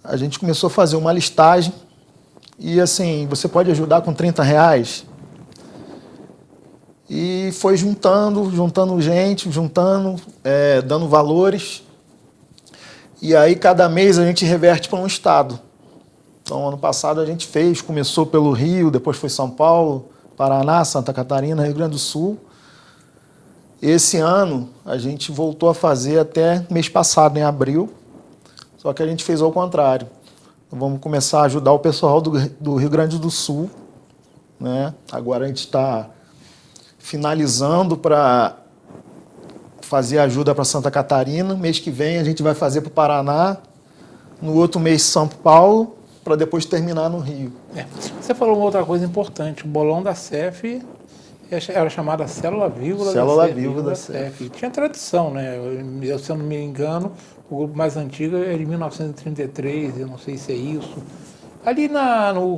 a gente começou a fazer uma listagem e, assim, você pode ajudar com R$30. E foi juntando gente, dando valores. E aí, cada mês, a gente reverte para um estado. Então, ano passado a gente começou pelo Rio, depois foi São Paulo, Paraná, Santa Catarina, Rio Grande do Sul. Esse ano a gente voltou a fazer até mês passado, em abril, só que a gente fez ao contrário. Então, vamos começar a ajudar o pessoal do Rio Grande do Sul, né? Agora a gente está finalizando para fazer ajuda para Santa Catarina. Mês que vem a gente vai fazer para o Paraná, no outro mês São Paulo, para depois terminar no Rio. Você falou uma outra coisa importante, o bolão da CEF era chamada Célula Viva da CEF. Tinha tradição, né? Se eu não me engano, o grupo mais antigo é de 1933, eu não sei se é isso. Ali no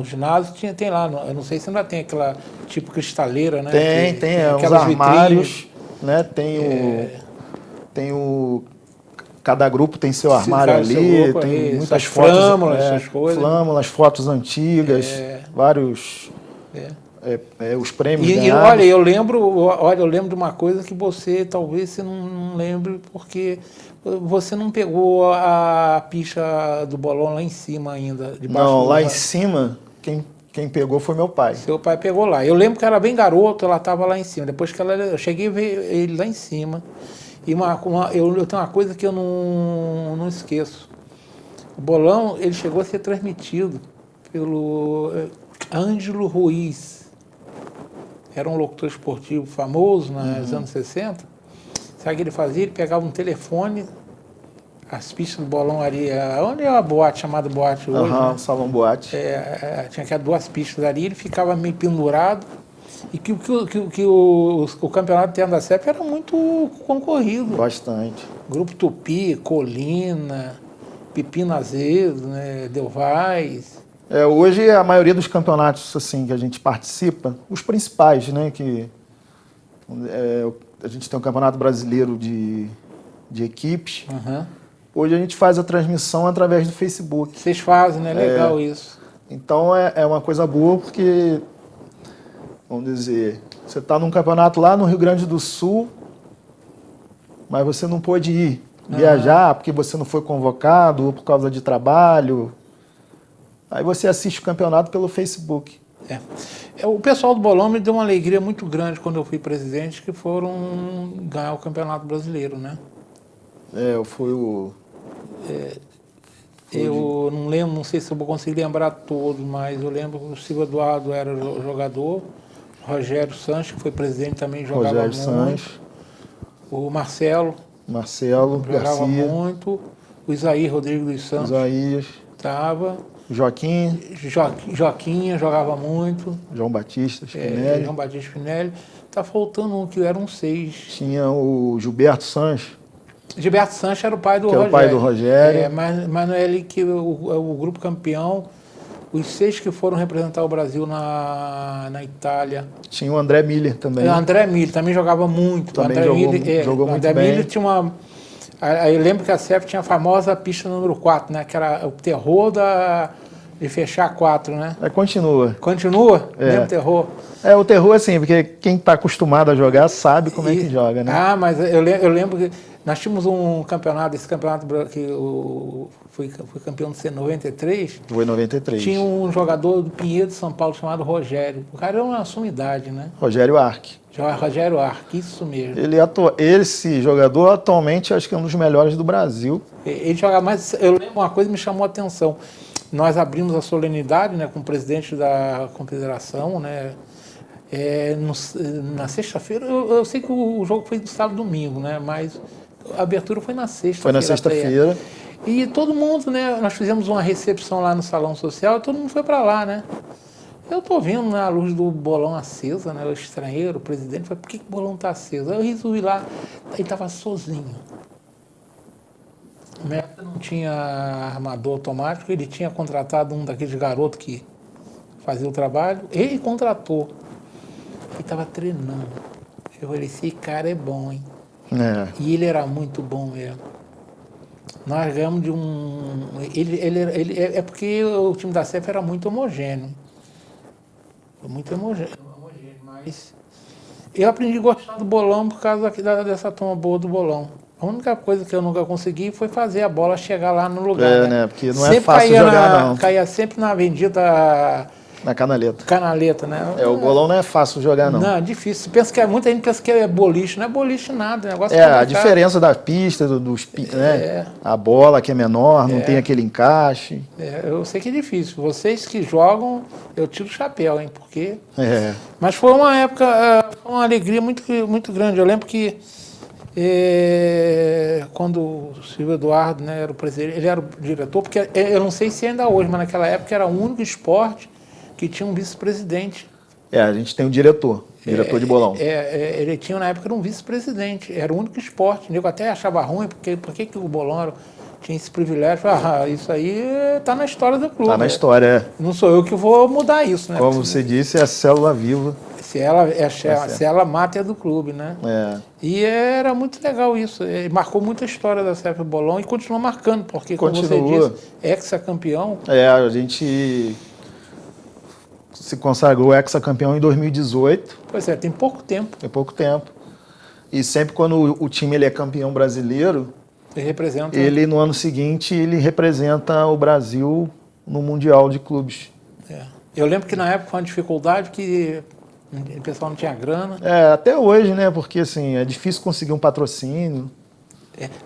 ginásio tem lá, eu não sei se ainda tem aquela tipo cristaleira, né? Tem os armários, né? Cada grupo tem seu armário ali, tem muitas fotos, essas coisas. Flâmulas, fotos antigas, vários os prêmios ganhados. E olha, eu lembro de uma coisa que talvez você não lembre, porque você não pegou a picha do bolão lá em cima ainda. Não, lá em cima, quem pegou foi meu pai. Seu pai pegou lá. Eu lembro que era bem garoto, ela estava lá em cima. Depois que eu cheguei a ver ele lá em cima. E eu tenho uma coisa que eu não esqueço. O bolão, ele chegou a ser transmitido Ângelo Ruiz. Era um locutor esportivo famoso nos anos 60. Sabe o que ele fazia? Ele pegava um telefone, as pistas do bolão ali, onde é a boate, chamada boate hoje, né? Salão boate. Tinha que 2 pistas ali, ele ficava meio pendurado. E que o campeonato interno da CEP era muito concorrido. Bastante. Grupo Tupi, Colina, Pepino Azedo, né, Delvais. Hoje a maioria dos campeonatos assim, que a gente participa, os principais, né? A gente tem o Campeonato Brasileiro de Equipes. Hoje a gente faz a transmissão através do Facebook. Vocês fazem, né? Legal isso. Então é uma coisa boa porque, vamos dizer, você está num campeonato lá no Rio Grande do Sul, mas você não pôde ir viajar porque você não foi convocado ou por causa de trabalho. Aí você assiste o campeonato pelo Facebook. O pessoal do bolão me deu uma alegria muito grande quando eu fui presidente, que foram ganhar o Campeonato Brasileiro, né? Eu fui o... Eu não lembro, não sei se eu vou conseguir lembrar todos, mas eu lembro que o Silvio Eduardo era jogador, o Rogério Sanches, que foi presidente, também jogava muito. Sanches. O Marcelo jogava Garcia, muito. O Isaías Rodrigues dos Santos estava. Joaquinha jogava muito. João Batista Spinelli. João Batista Spinelli. Tá faltando um, que era um 6. Tinha o Gilberto Sanches. Gilberto Sanches era o pai do Rogério. Era o pai do Rogério. Mas não é ele que o grupo campeão, os 6 que foram representar o Brasil na Itália. Tinha o André Miller também. O André Miller também jogava muito. Também o André jogou muito bem. Miller tinha uma... Eu lembro que a CEF tinha a famosa pista número 4, né? Que era o terror de fechar 4, né? Continua. Continua? Mesmo terror? O terror, assim, porque quem está acostumado a jogar sabe como é que joga, né? Mas eu lembro que nós tínhamos um campeonato, esse campeonato que foi campeão de 93. Foi em 93. Tinha um jogador do Pinheiro de São Paulo chamado Rogério. O cara era uma sumidade, né? Rogério Arque. Rogério Arque, isso mesmo. Esse jogador atualmente acho que é um dos melhores do Brasil. Ele jogava mais. Eu lembro uma coisa que me chamou a atenção. Nós abrimos a solenidade, né, com o presidente da confederação, né? Na sexta-feira, eu sei que o jogo foi do sábado e domingo, né? Mas a abertura foi na sexta-feira. Foi na sexta-feira. E todo mundo, né? Nós fizemos uma recepção lá no Salão Social e todo mundo foi para lá, né? Eu estou vendo, né, a luz do bolão acesa, né? Eu estranhei, o presidente falou, por que o bolão está aceso? Eu resolvi lá, ele estava sozinho. Na época não tinha armador automático, ele tinha contratado um daqueles garotos que fazia o trabalho, ele contratou. Ele estava treinando. Eu falei, esse cara é bom, hein? E ele era muito bom mesmo. Nós ganhamos de um... É porque o time da CEF era muito homogêneo. Muito homogêneo, mas eu aprendi a gostar do bolão por causa dessa turma boa do bolão. A única coisa que eu nunca consegui foi fazer a bola chegar lá no lugar. Né? Porque não sempre é fácil jogar, não. Caía sempre na bendita... Na canaleta. Canaleta, né? O bolão não é fácil jogar, não. Não, é difícil. Muita gente pensa que é boliche. Não é boliche nada. O negócio a diferença da pista, né? A bola que é menor, não tem aquele encaixe. Eu sei que é difícil. Vocês que jogam, eu tiro o chapéu, hein? Porque... Mas foi uma época, uma alegria muito, muito grande. Eu lembro que quando o Silvio Eduardo, né, era o presidente, ele era o diretor, porque eu não sei se ainda hoje, mas naquela época era o único esporte que tinha um vice-presidente. A gente tem um diretor de bolão. Ele tinha, na época, um vice-presidente, era o único esporte. Eu até achava ruim, porque por que o bolão tinha esse privilégio? Isso aí está na história do clube. Está na história, Não sou eu que vou mudar isso, né? Como você disse, é a célula viva. A célula máter do clube, né? E era muito legal isso. Marcou muita história da CEF Bolão e continua marcando, porque, como você disse, ex-campeão. A gente se consagrou ex-campeão em 2018. Pois tem pouco tempo. Tem pouco tempo. E sempre quando o time ele é campeão brasileiro, ele no ano seguinte ele representa o Brasil no Mundial de Clubes. Eu lembro que na época foi uma dificuldade que o pessoal não tinha grana. Até hoje, né? Porque assim, é difícil conseguir um patrocínio.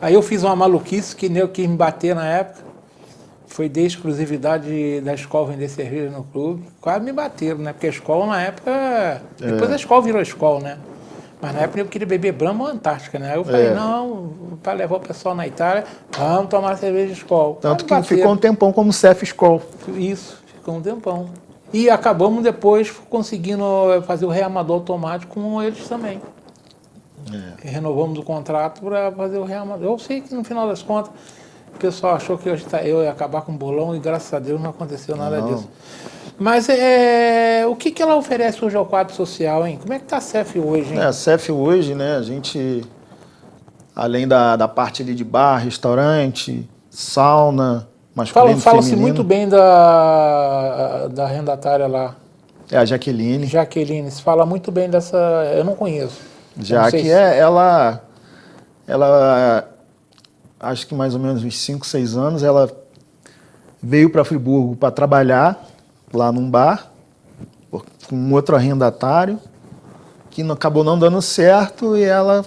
Aí eu fiz uma maluquice que nem eu quis me bater na época. foi de exclusividade da escola vender cerveja no clube. Quase me bateram, né? Porque a escola na época... Depois a escola virou escola, né? Mas na época eu queria beber Brahma ou Antártica, né? Aí eu falei, não, o pai levou o pessoal na Itália, vamos tomar cerveja de escola. Tanto que ficou um tempão como CF Skol. Isso, ficou um tempão. E acabamos depois conseguindo fazer o reamador automático com eles também. E renovamos o contrato para fazer o reamador. Eu sei que no final das contas o pessoal achou que eu ia acabar com o bolão e graças a Deus não aconteceu nada disso. Mas o que ela oferece hoje ao quadro social, hein? Como é que está a CEF hoje, hein? A CEF hoje, né, a gente, além da parte ali de bar, restaurante, sauna, masculino e feminino. Fala-se muito bem da arrendatária lá. É a Jaqueline. Jaqueline, se fala muito bem dessa... Eu não conheço. Já que ela, acho que mais ou menos uns 5, 6 anos, ela veio para Friburgo para trabalhar lá num bar, com um outro arrendatário, que acabou não dando certo, e ela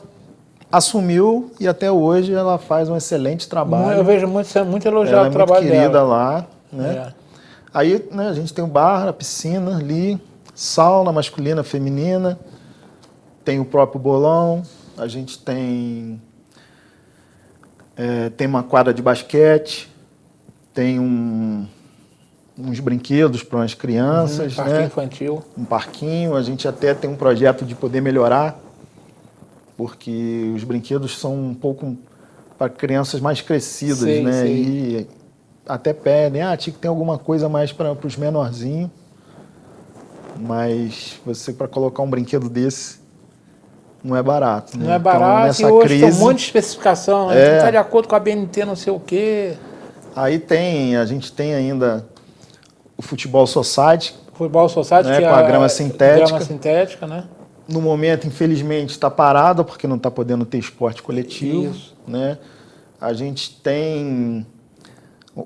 assumiu, e até hoje ela faz um excelente trabalho. Eu vejo muito elogiado o trabalho dela. Ela é muito querida lá, né? Aí, né, a gente tem o bar, a piscina ali, sauna masculina, feminina, tem o próprio bolão, a gente tem uma quadra de basquete, tem uns brinquedos para as crianças, parquinho, né? infantil. Um parquinho, a gente até tem um projeto de poder melhorar, porque os brinquedos são um pouco para crianças mais crescidas, né? Sei. E até pedem, tinha que ter alguma coisa mais para os menorzinhos, mas você, para colocar um brinquedo desse, não é barato. Né? Não é barato, nessa e hoje crise, tem um monte de especificação, né? Está de acordo com a BNT não sei o quê. Aí a gente tem ainda o Futebol Society. Futebol Society, né, que com a grama sintética. Grama sintética, né? No momento, infelizmente, está parada, porque não está podendo ter esporte coletivo. Isso. Né? A gente tem,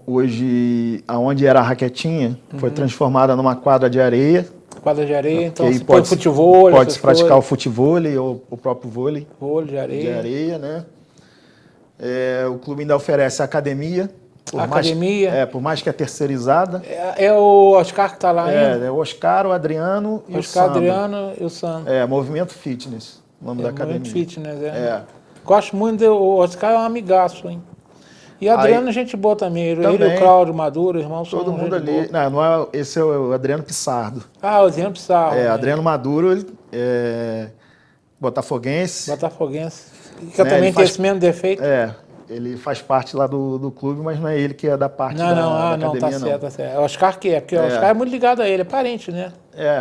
hoje, aonde era a raquetinha, foi transformada numa quadra de areia. Quadra de areia, então aí se pode futebol. Pode-se praticar o futevôlei ou o próprio vôlei. Vôlei de areia. De areia, né? O clube ainda oferece academia. Por mais que é terceirizada. É o Oscar que está lá ainda? É o Oscar, o Adriano e o Sandro. Adriano e o Sandro. Movimento Fitness, o nome da academia. Movimento Fitness, Gosto muito, o Oscar é um amigaço, hein? E o Adriano é gente boa também. Ele e o Cláudio Maduro, irmão, são todo mundo ali. Não, esse é o Adriano Pissardo. O Adriano Pissardo. Adriano Maduro, ele é botafoguense. Que também tem esse mesmo defeito. Ele faz parte lá do clube, mas não é ele que é da parte da academia, tá certo. O Oscar que porque o Oscar é muito ligado a ele, é parente, né?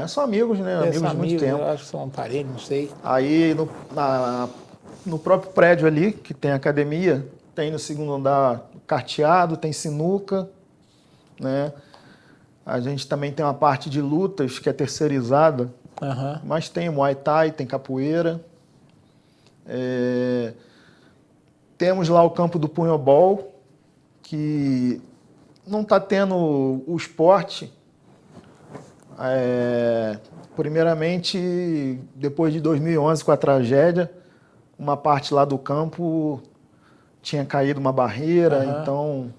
São amigos, né? Amigos de muito tempo. Eu acho que são parentes, não sei. Aí, no próprio prédio ali, que tem academia, tem no segundo andar carteado, tem sinuca, né? A gente também tem uma parte de lutas que é terceirizada, mas tem Muay Thai, tem capoeira. Temos lá o campo do punhobol, que não está tendo o esporte. Primeiramente, depois de 2011, com a tragédia, uma parte lá do campo tinha caído uma barreira, então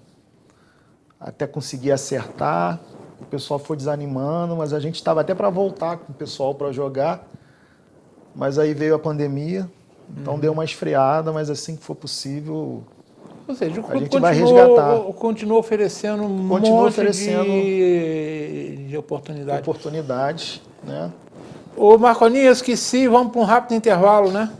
até conseguir acertar, o pessoal foi desanimando, mas a gente estava até para voltar com o pessoal para jogar, mas aí veio a pandemia. Então deu uma esfriada, mas assim que for possível, ou seja, o a gente vai resgatar. Continua oferecendo monte de oportunidades. Oportunidades, né? Ô Marconinha, eu esqueci, vamos para um rápido intervalo, né?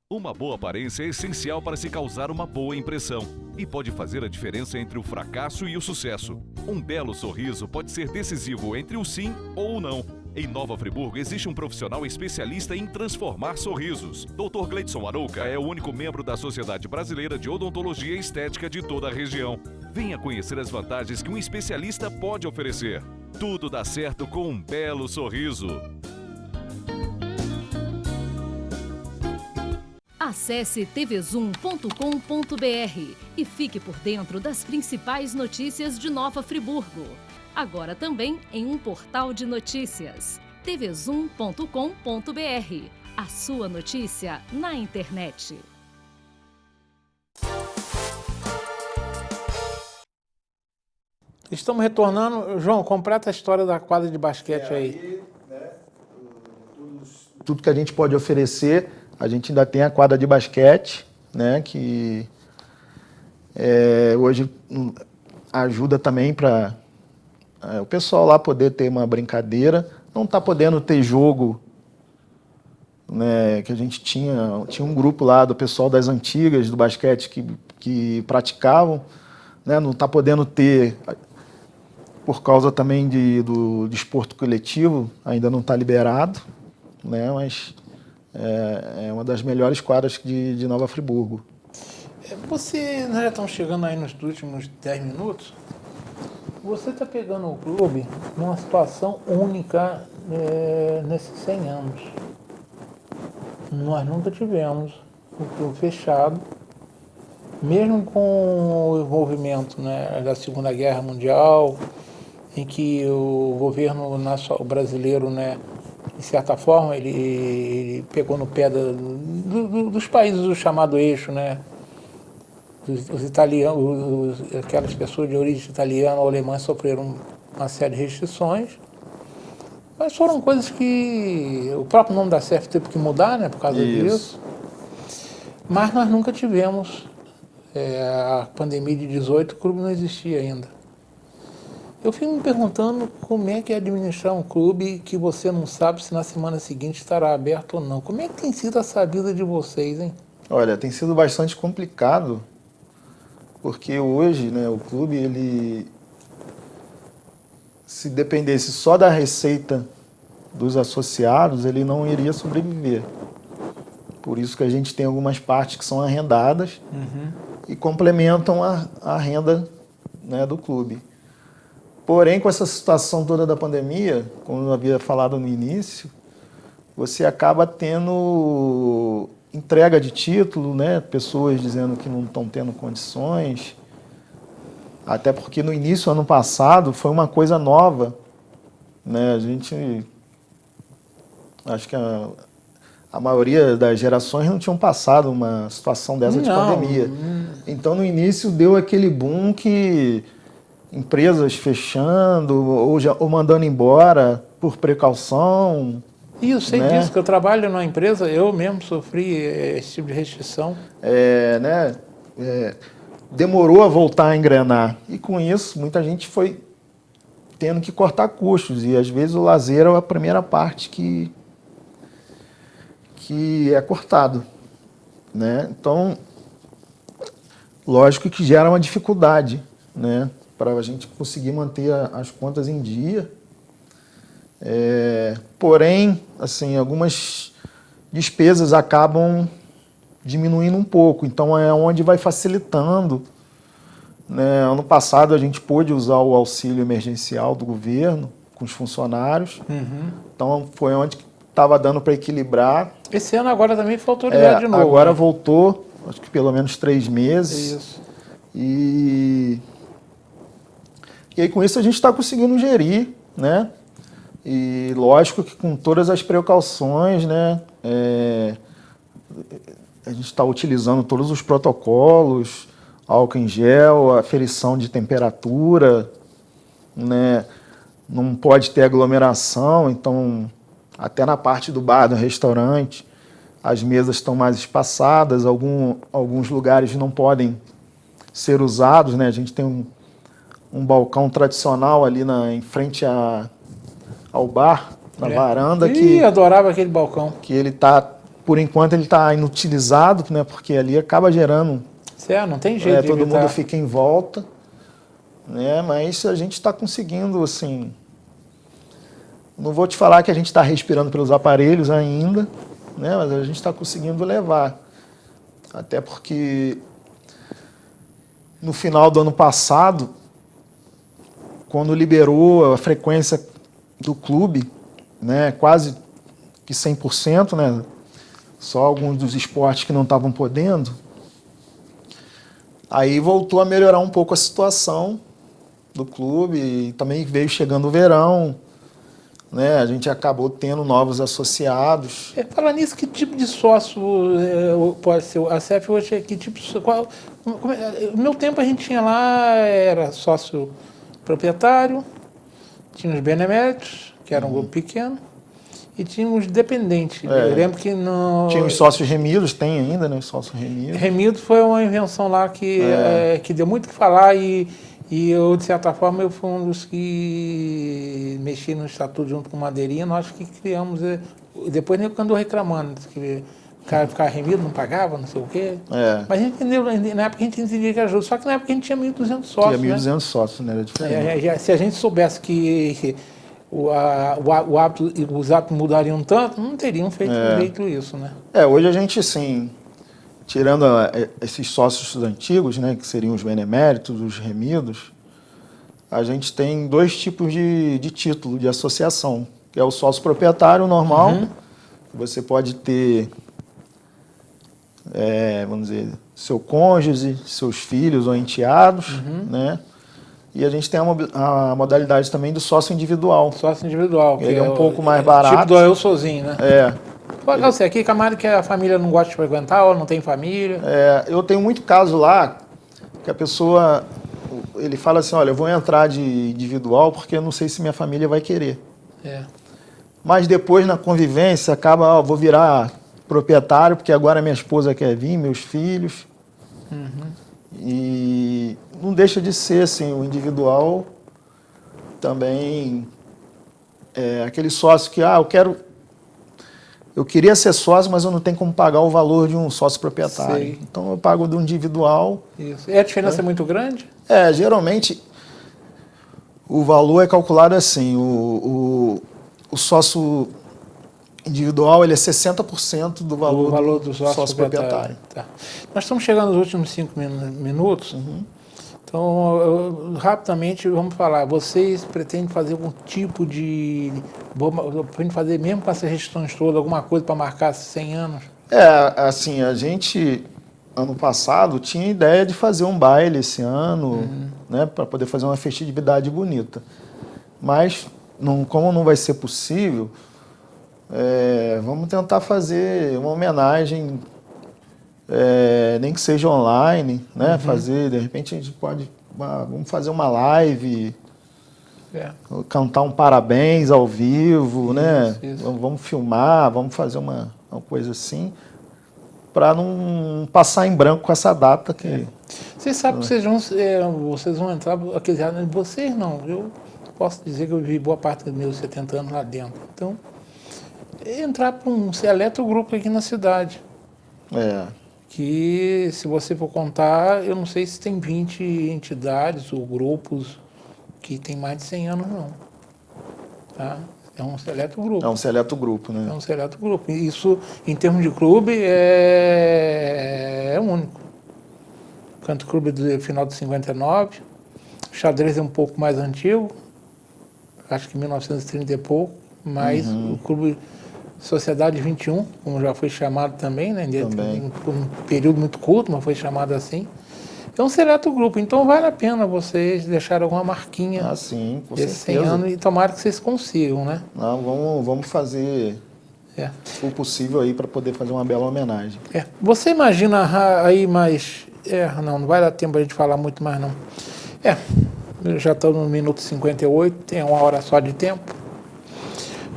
Uma boa aparência é essencial para se causar uma boa impressão e pode fazer a diferença entre o fracasso e o sucesso. Um belo sorriso pode ser decisivo entre o sim ou o não. Em Nova Friburgo existe um profissional especialista em transformar sorrisos. Dr. Gleidson Arouca é o único membro da Sociedade Brasileira de Odontologia e Estética de toda a região. Venha conhecer as vantagens que um especialista pode oferecer. Tudo dá certo com um belo sorriso. Acesse tvzoom.com.br e fique por dentro das principais notícias de Nova Friburgo. Agora também em um portal de notícias, tvzoom.com.br. A sua notícia na internet. Estamos retornando. João, completa a história da quadra de basquete aí. Tudo que a gente pode oferecer, a gente ainda tem a quadra de basquete, né, que hoje ajuda também para o pessoal lá poder ter uma brincadeira. Não está podendo ter jogo, né, que a gente tinha um grupo lá do pessoal das antigas do basquete que praticavam, né, não está podendo ter por causa também do desporto coletivo, ainda não está liberado, né, mas é uma das melhores quadras de Nova Friburgo. Nós já estamos chegando aí nos últimos 10 minutos. Você está pegando o clube numa situação única nesses 100 anos. Nós nunca tivemos o clube fechado, mesmo com o envolvimento, né, da Segunda Guerra Mundial, em que o governo brasileiro, né, de certa forma, ele pegou no pé dos países do chamado eixo, né? Os italianos, aquelas pessoas de origem italiana ou alemã sofreram uma série de restrições, mas foram coisas que o próprio nome da CEF teve que mudar, né, por causa disso. Mas nós nunca tivemos a pandemia de 18, o clube não existia ainda. Eu fico me perguntando como é que é administrar um clube que você não sabe se na semana seguinte estará aberto ou não. Como é que tem sido essa vida de vocês, hein? Olha, tem sido bastante complicado, porque hoje, né, o clube, ele, se dependesse só da receita dos associados, ele não iria sobreviver. Por isso que a gente tem algumas partes que são arrendadas e complementam a renda, né, do clube. Porém, com essa situação toda da pandemia, como eu havia falado no início, você acaba tendo entrega de título, né? Pessoas dizendo que não estão tendo condições. Até porque no início, ano passado, foi uma coisa nova, né? A gente... Acho que a maioria das gerações não tinham passado uma situação dessa de pandemia. Então, no início, deu aquele boom que... empresas fechando ou mandando embora por precaução. E eu sei disso, que eu trabalho numa empresa, eu mesmo sofri esse tipo de restrição. Demorou a voltar a engrenar. E com isso, muita gente foi tendo que cortar custos. E às vezes o lazer é a primeira parte que é cortado, né? Então, lógico que gera uma dificuldade, né, para a gente conseguir manter as contas em dia. Porém, assim, algumas despesas acabam diminuindo um pouco, então é onde vai facilitando, né? Ano passado a gente pôde usar o auxílio emergencial do governo com os funcionários, então foi onde estava dando para equilibrar. Esse ano agora também foi autorizado de novo. Agora, né? Voltou, acho que pelo menos 3 meses. Isso. E aí, com isso, a gente está conseguindo gerir, né? E lógico que com todas as precauções, né? A gente está utilizando todos os protocolos, álcool em gel, aferição de temperatura, né? Não pode ter aglomeração, então, até na parte do bar, do restaurante, as mesas estão mais espaçadas, alguns lugares não podem ser usados, né? A gente tem um balcão tradicional ali em frente ao bar, na varanda. Adorava aquele balcão. Que ele está, por enquanto, ele está inutilizado, né? Porque ali acaba gerando... Não tem jeito de todo evitar. mundo fica em volta, né? Mas a gente está conseguindo, assim... Não vou te falar que a gente está respirando pelos aparelhos ainda, né? Mas a gente está conseguindo levar. Até porque no final do ano passado, quando liberou a frequência do clube, né, quase que 100%, né, só alguns dos esportes que não estavam podendo, aí voltou a melhorar um pouco a situação do clube, e também veio chegando o verão, né? A gente acabou tendo novos associados. Falar nisso, que tipo de sócio pode ser? A CEF hoje, que tipo de sócio? No meu tempo a gente tinha lá, era sócio proprietário, tinha os beneméritos, que era um grupo pequeno, e tinha os dependentes. Eu lembro que no... Tinha os sócios remidos, tem ainda, né? Os sócios remidos. Remido foi uma invenção lá que deu muito o que falar e eu, de certa forma, eu fui um dos que mexi no estatuto junto com o Madeirinha. Nós que criamos, depois nem andou reclamando, que o cara ficava remido, não pagava, não sei o quê. Mas a gente entendeu, na época a gente entendia que era justo, só que na época a gente tinha 1.200 sócios. Tinha 1.200 sócios, né? Era diferente. Se a gente soubesse que os hábitos mudariam tanto, não teriam feito isso, né? Hoje a gente, assim, tirando esses sócios antigos, né, que seriam os beneméritos, os remidos, a gente tem 2 tipos de título de associação, que é o sócio proprietário normal, que você pode ter, vamos dizer, seu cônjuge, seus filhos ou enteados, né? E a gente tem a modalidade também do sócio individual. Sócio individual. Ele é um pouco mais barato. Tipo do eu sozinho, né? Você aqui, camarada que a família não gosta de frequentar ou não tem família. Eu tenho muito caso lá que a pessoa, ele fala assim, olha, eu vou entrar de individual porque eu não sei se minha família vai querer. Mas depois na convivência acaba, vou virar proprietário porque agora minha esposa quer vir, meus filhos. E não deixa de ser assim, o individual também aquele sócio que, eu queria ser sócio, mas eu não tenho como pagar o valor de um sócio proprietário. Sei. Então eu pago do individual. Isso. E a diferença é muito grande? Geralmente o valor é calculado assim, o sócio individual ele é 60% do valor do sócio proprietário. Tá. Nós estamos chegando nos últimos 5 minutos. Então, rapidamente, vamos falar. Vocês pretendem fazer algum tipo de... Pretendem fazer, mesmo com essas restrições todas, alguma coisa para marcar 100 anos? Assim, a gente, ano passado, tinha ideia de fazer um baile esse ano, né, para poder fazer uma festividade bonita. Mas, como não vai ser possível... vamos tentar fazer uma homenagem, nem que seja online, né? Fazer, de repente a gente pode, vamos fazer uma live, cantar um parabéns ao vivo, né? Vamos filmar, vamos fazer uma coisa assim, para não passar em branco com essa data que... Vocês sabem que vocês vão entrar, vocês não, eu posso dizer que eu vivi boa parte dos meus 70 anos lá dentro, então... entrar para um seleto grupo aqui na cidade. Que, se você for contar, eu não sei se tem 20 entidades ou grupos que tem mais de 100 anos, não. Tá? É um seleto grupo. É um seleto grupo, né? É um seleto grupo. Isso, em termos de clube, é único. Canto Clube do final de 59. O xadrez é um pouco mais antigo. Acho que 1930 e pouco. Mas o clube... Sociedade 21, como já foi chamado também, né? Por um período muito curto, mas foi chamado assim. É um seleto grupo, então vale a pena vocês deixarem alguma marquinha sim, com desses 100 certeza. anos e tomara que vocês consigam, né? Não, vamos fazer o possível aí para poder fazer uma bela homenagem. Você imagina aí mais... não vai dar tempo para a gente falar muito mais não. Já estou no minuto 58, tem 1 hora só de tempo.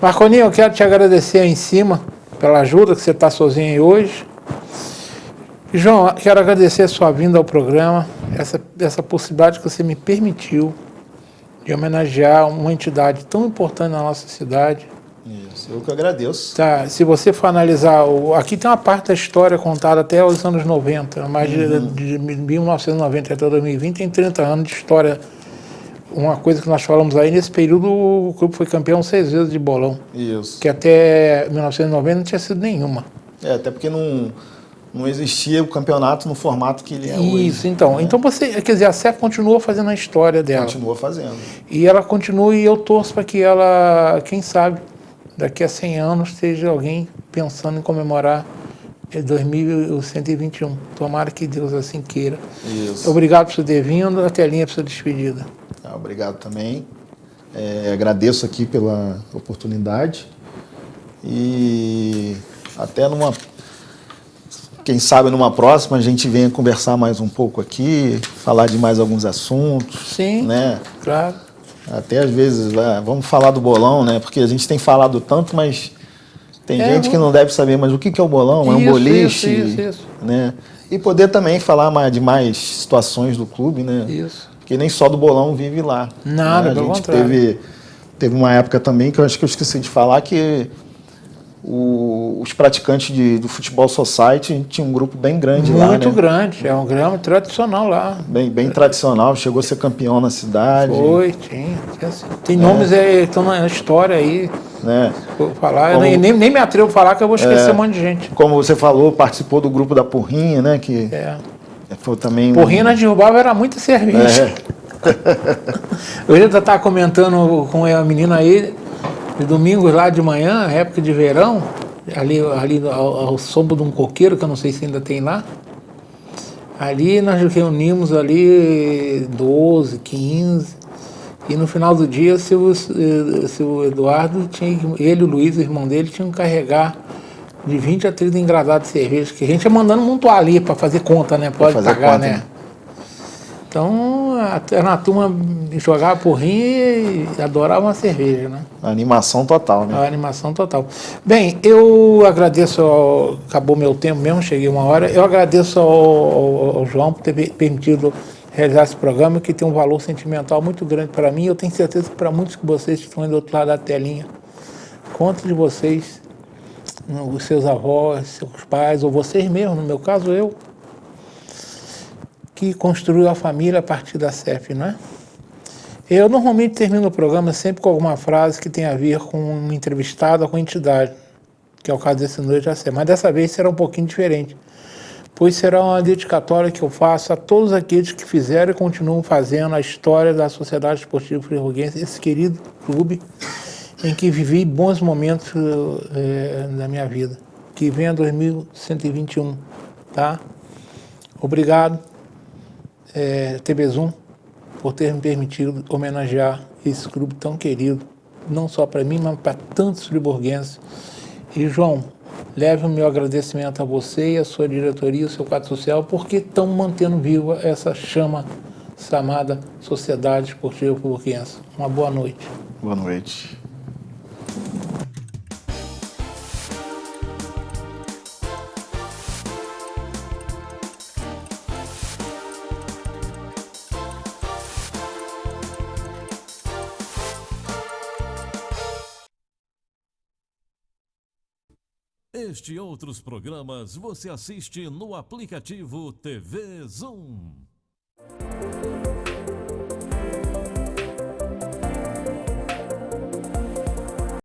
Marconinho, eu quero te agradecer aí em cima pela ajuda que você está sozinho aí hoje. João, quero agradecer a sua vinda ao programa, essa possibilidade que você me permitiu de homenagear uma entidade tão importante na nossa cidade. Isso, eu que agradeço. Tá, se você for analisar, aqui tem uma parte da história contada até os anos 90, mais de 1990 até 2020, tem 30 anos de história. Uma coisa que nós falamos aí, nesse período o clube foi campeão 6 vezes de bolão. Isso. Que até 1990 não tinha sido nenhuma. Até porque não existia o campeonato no formato que ele é hoje. Isso, então. Né? Então você, quer dizer, a CEF continua fazendo a história dela. Continua fazendo. E ela continua, e eu torço para que ela, quem sabe, daqui a 100 anos, esteja alguém pensando em comemorar 2121. Tomara que Deus assim queira. Isso. Obrigado por você ter vindo. A telinha para sua despedida. Obrigado também. Agradeço aqui pela oportunidade e até quem sabe numa próxima a gente venha conversar mais um pouco aqui, falar de mais alguns assuntos. Sim, né? Claro. Até às vezes, vamos falar do bolão, né? Porque a gente tem falado tanto, mas tem gente que não deve saber, mas o que é o bolão? É um boliche, isso. né? E poder também falar de mais situações do clube, né? Isso. Porque nem só do bolão vive lá. Nada, né? pelo A gente contrário. teve uma época também que eu acho que eu esqueci de falar que os praticantes do futebol society tinha um grupo bem grande lá, né? Muito grande, é um grama tradicional lá. Bem tradicional, chegou a ser campeão na cidade. Foi, tinha assim. Tem nomes que estão na história aí. Né? Vou falar, eu nem me atrevo a falar que eu vou esquecer um monte de gente. Como você falou, participou do grupo da Porrinha, né? Que foi também Porrinha nós derrubava, era muita cerveja. Eu já estava comentando com a menina aí, de domingos lá de manhã, época de verão, ali ao sombra de um coqueiro, que eu não sei se ainda tem lá. Ali nós reunimos ali 12, 15, e no final do dia o seu Eduardo, ele e o Luiz, o irmão dele, tinham que carregar de 20 a 30 engradados de cerveja, que a gente ia mandando montuar ali para fazer conta, né? Pode pagar, conta, né? Então, era uma turma que jogava porrinha e adorava uma cerveja, né? A animação total, né? A animação total. Bem, eu agradeço, acabou meu tempo mesmo, cheguei uma hora, eu agradeço ao João por ter permitido realizar esse programa, que tem um valor sentimental muito grande para mim, eu tenho certeza que para muitos de vocês que estão aí do outro lado da telinha, conto de vocês, os seus avós, seus pais, ou vocês mesmos, no meu caso eu, que construiu a família a partir da CEF, não é? Eu normalmente termino o programa sempre com alguma frase que tem a ver com um entrevistado ou com a entidade, que é o caso desse noite da CEF, mas dessa vez será um pouquinho diferente, pois será uma dedicatória que eu faço a todos aqueles que fizeram e continuam fazendo a história da Sociedade Esportiva Friburguense, esse querido clube em que vivi bons momentos da minha vida, que vem a 2121, tá? Obrigado. TV Zoom, por ter me permitido homenagear esse clube tão querido, não só para mim, mas para tantos friburguenses. E, João, leve o meu agradecimento a você e a sua diretoria, o seu quadro social, porque estão mantendo viva essa chama chamada Sociedade Esportiva Friburguense. Uma boa noite. Boa noite. Este e outros programas você assiste no aplicativo TV Zoom.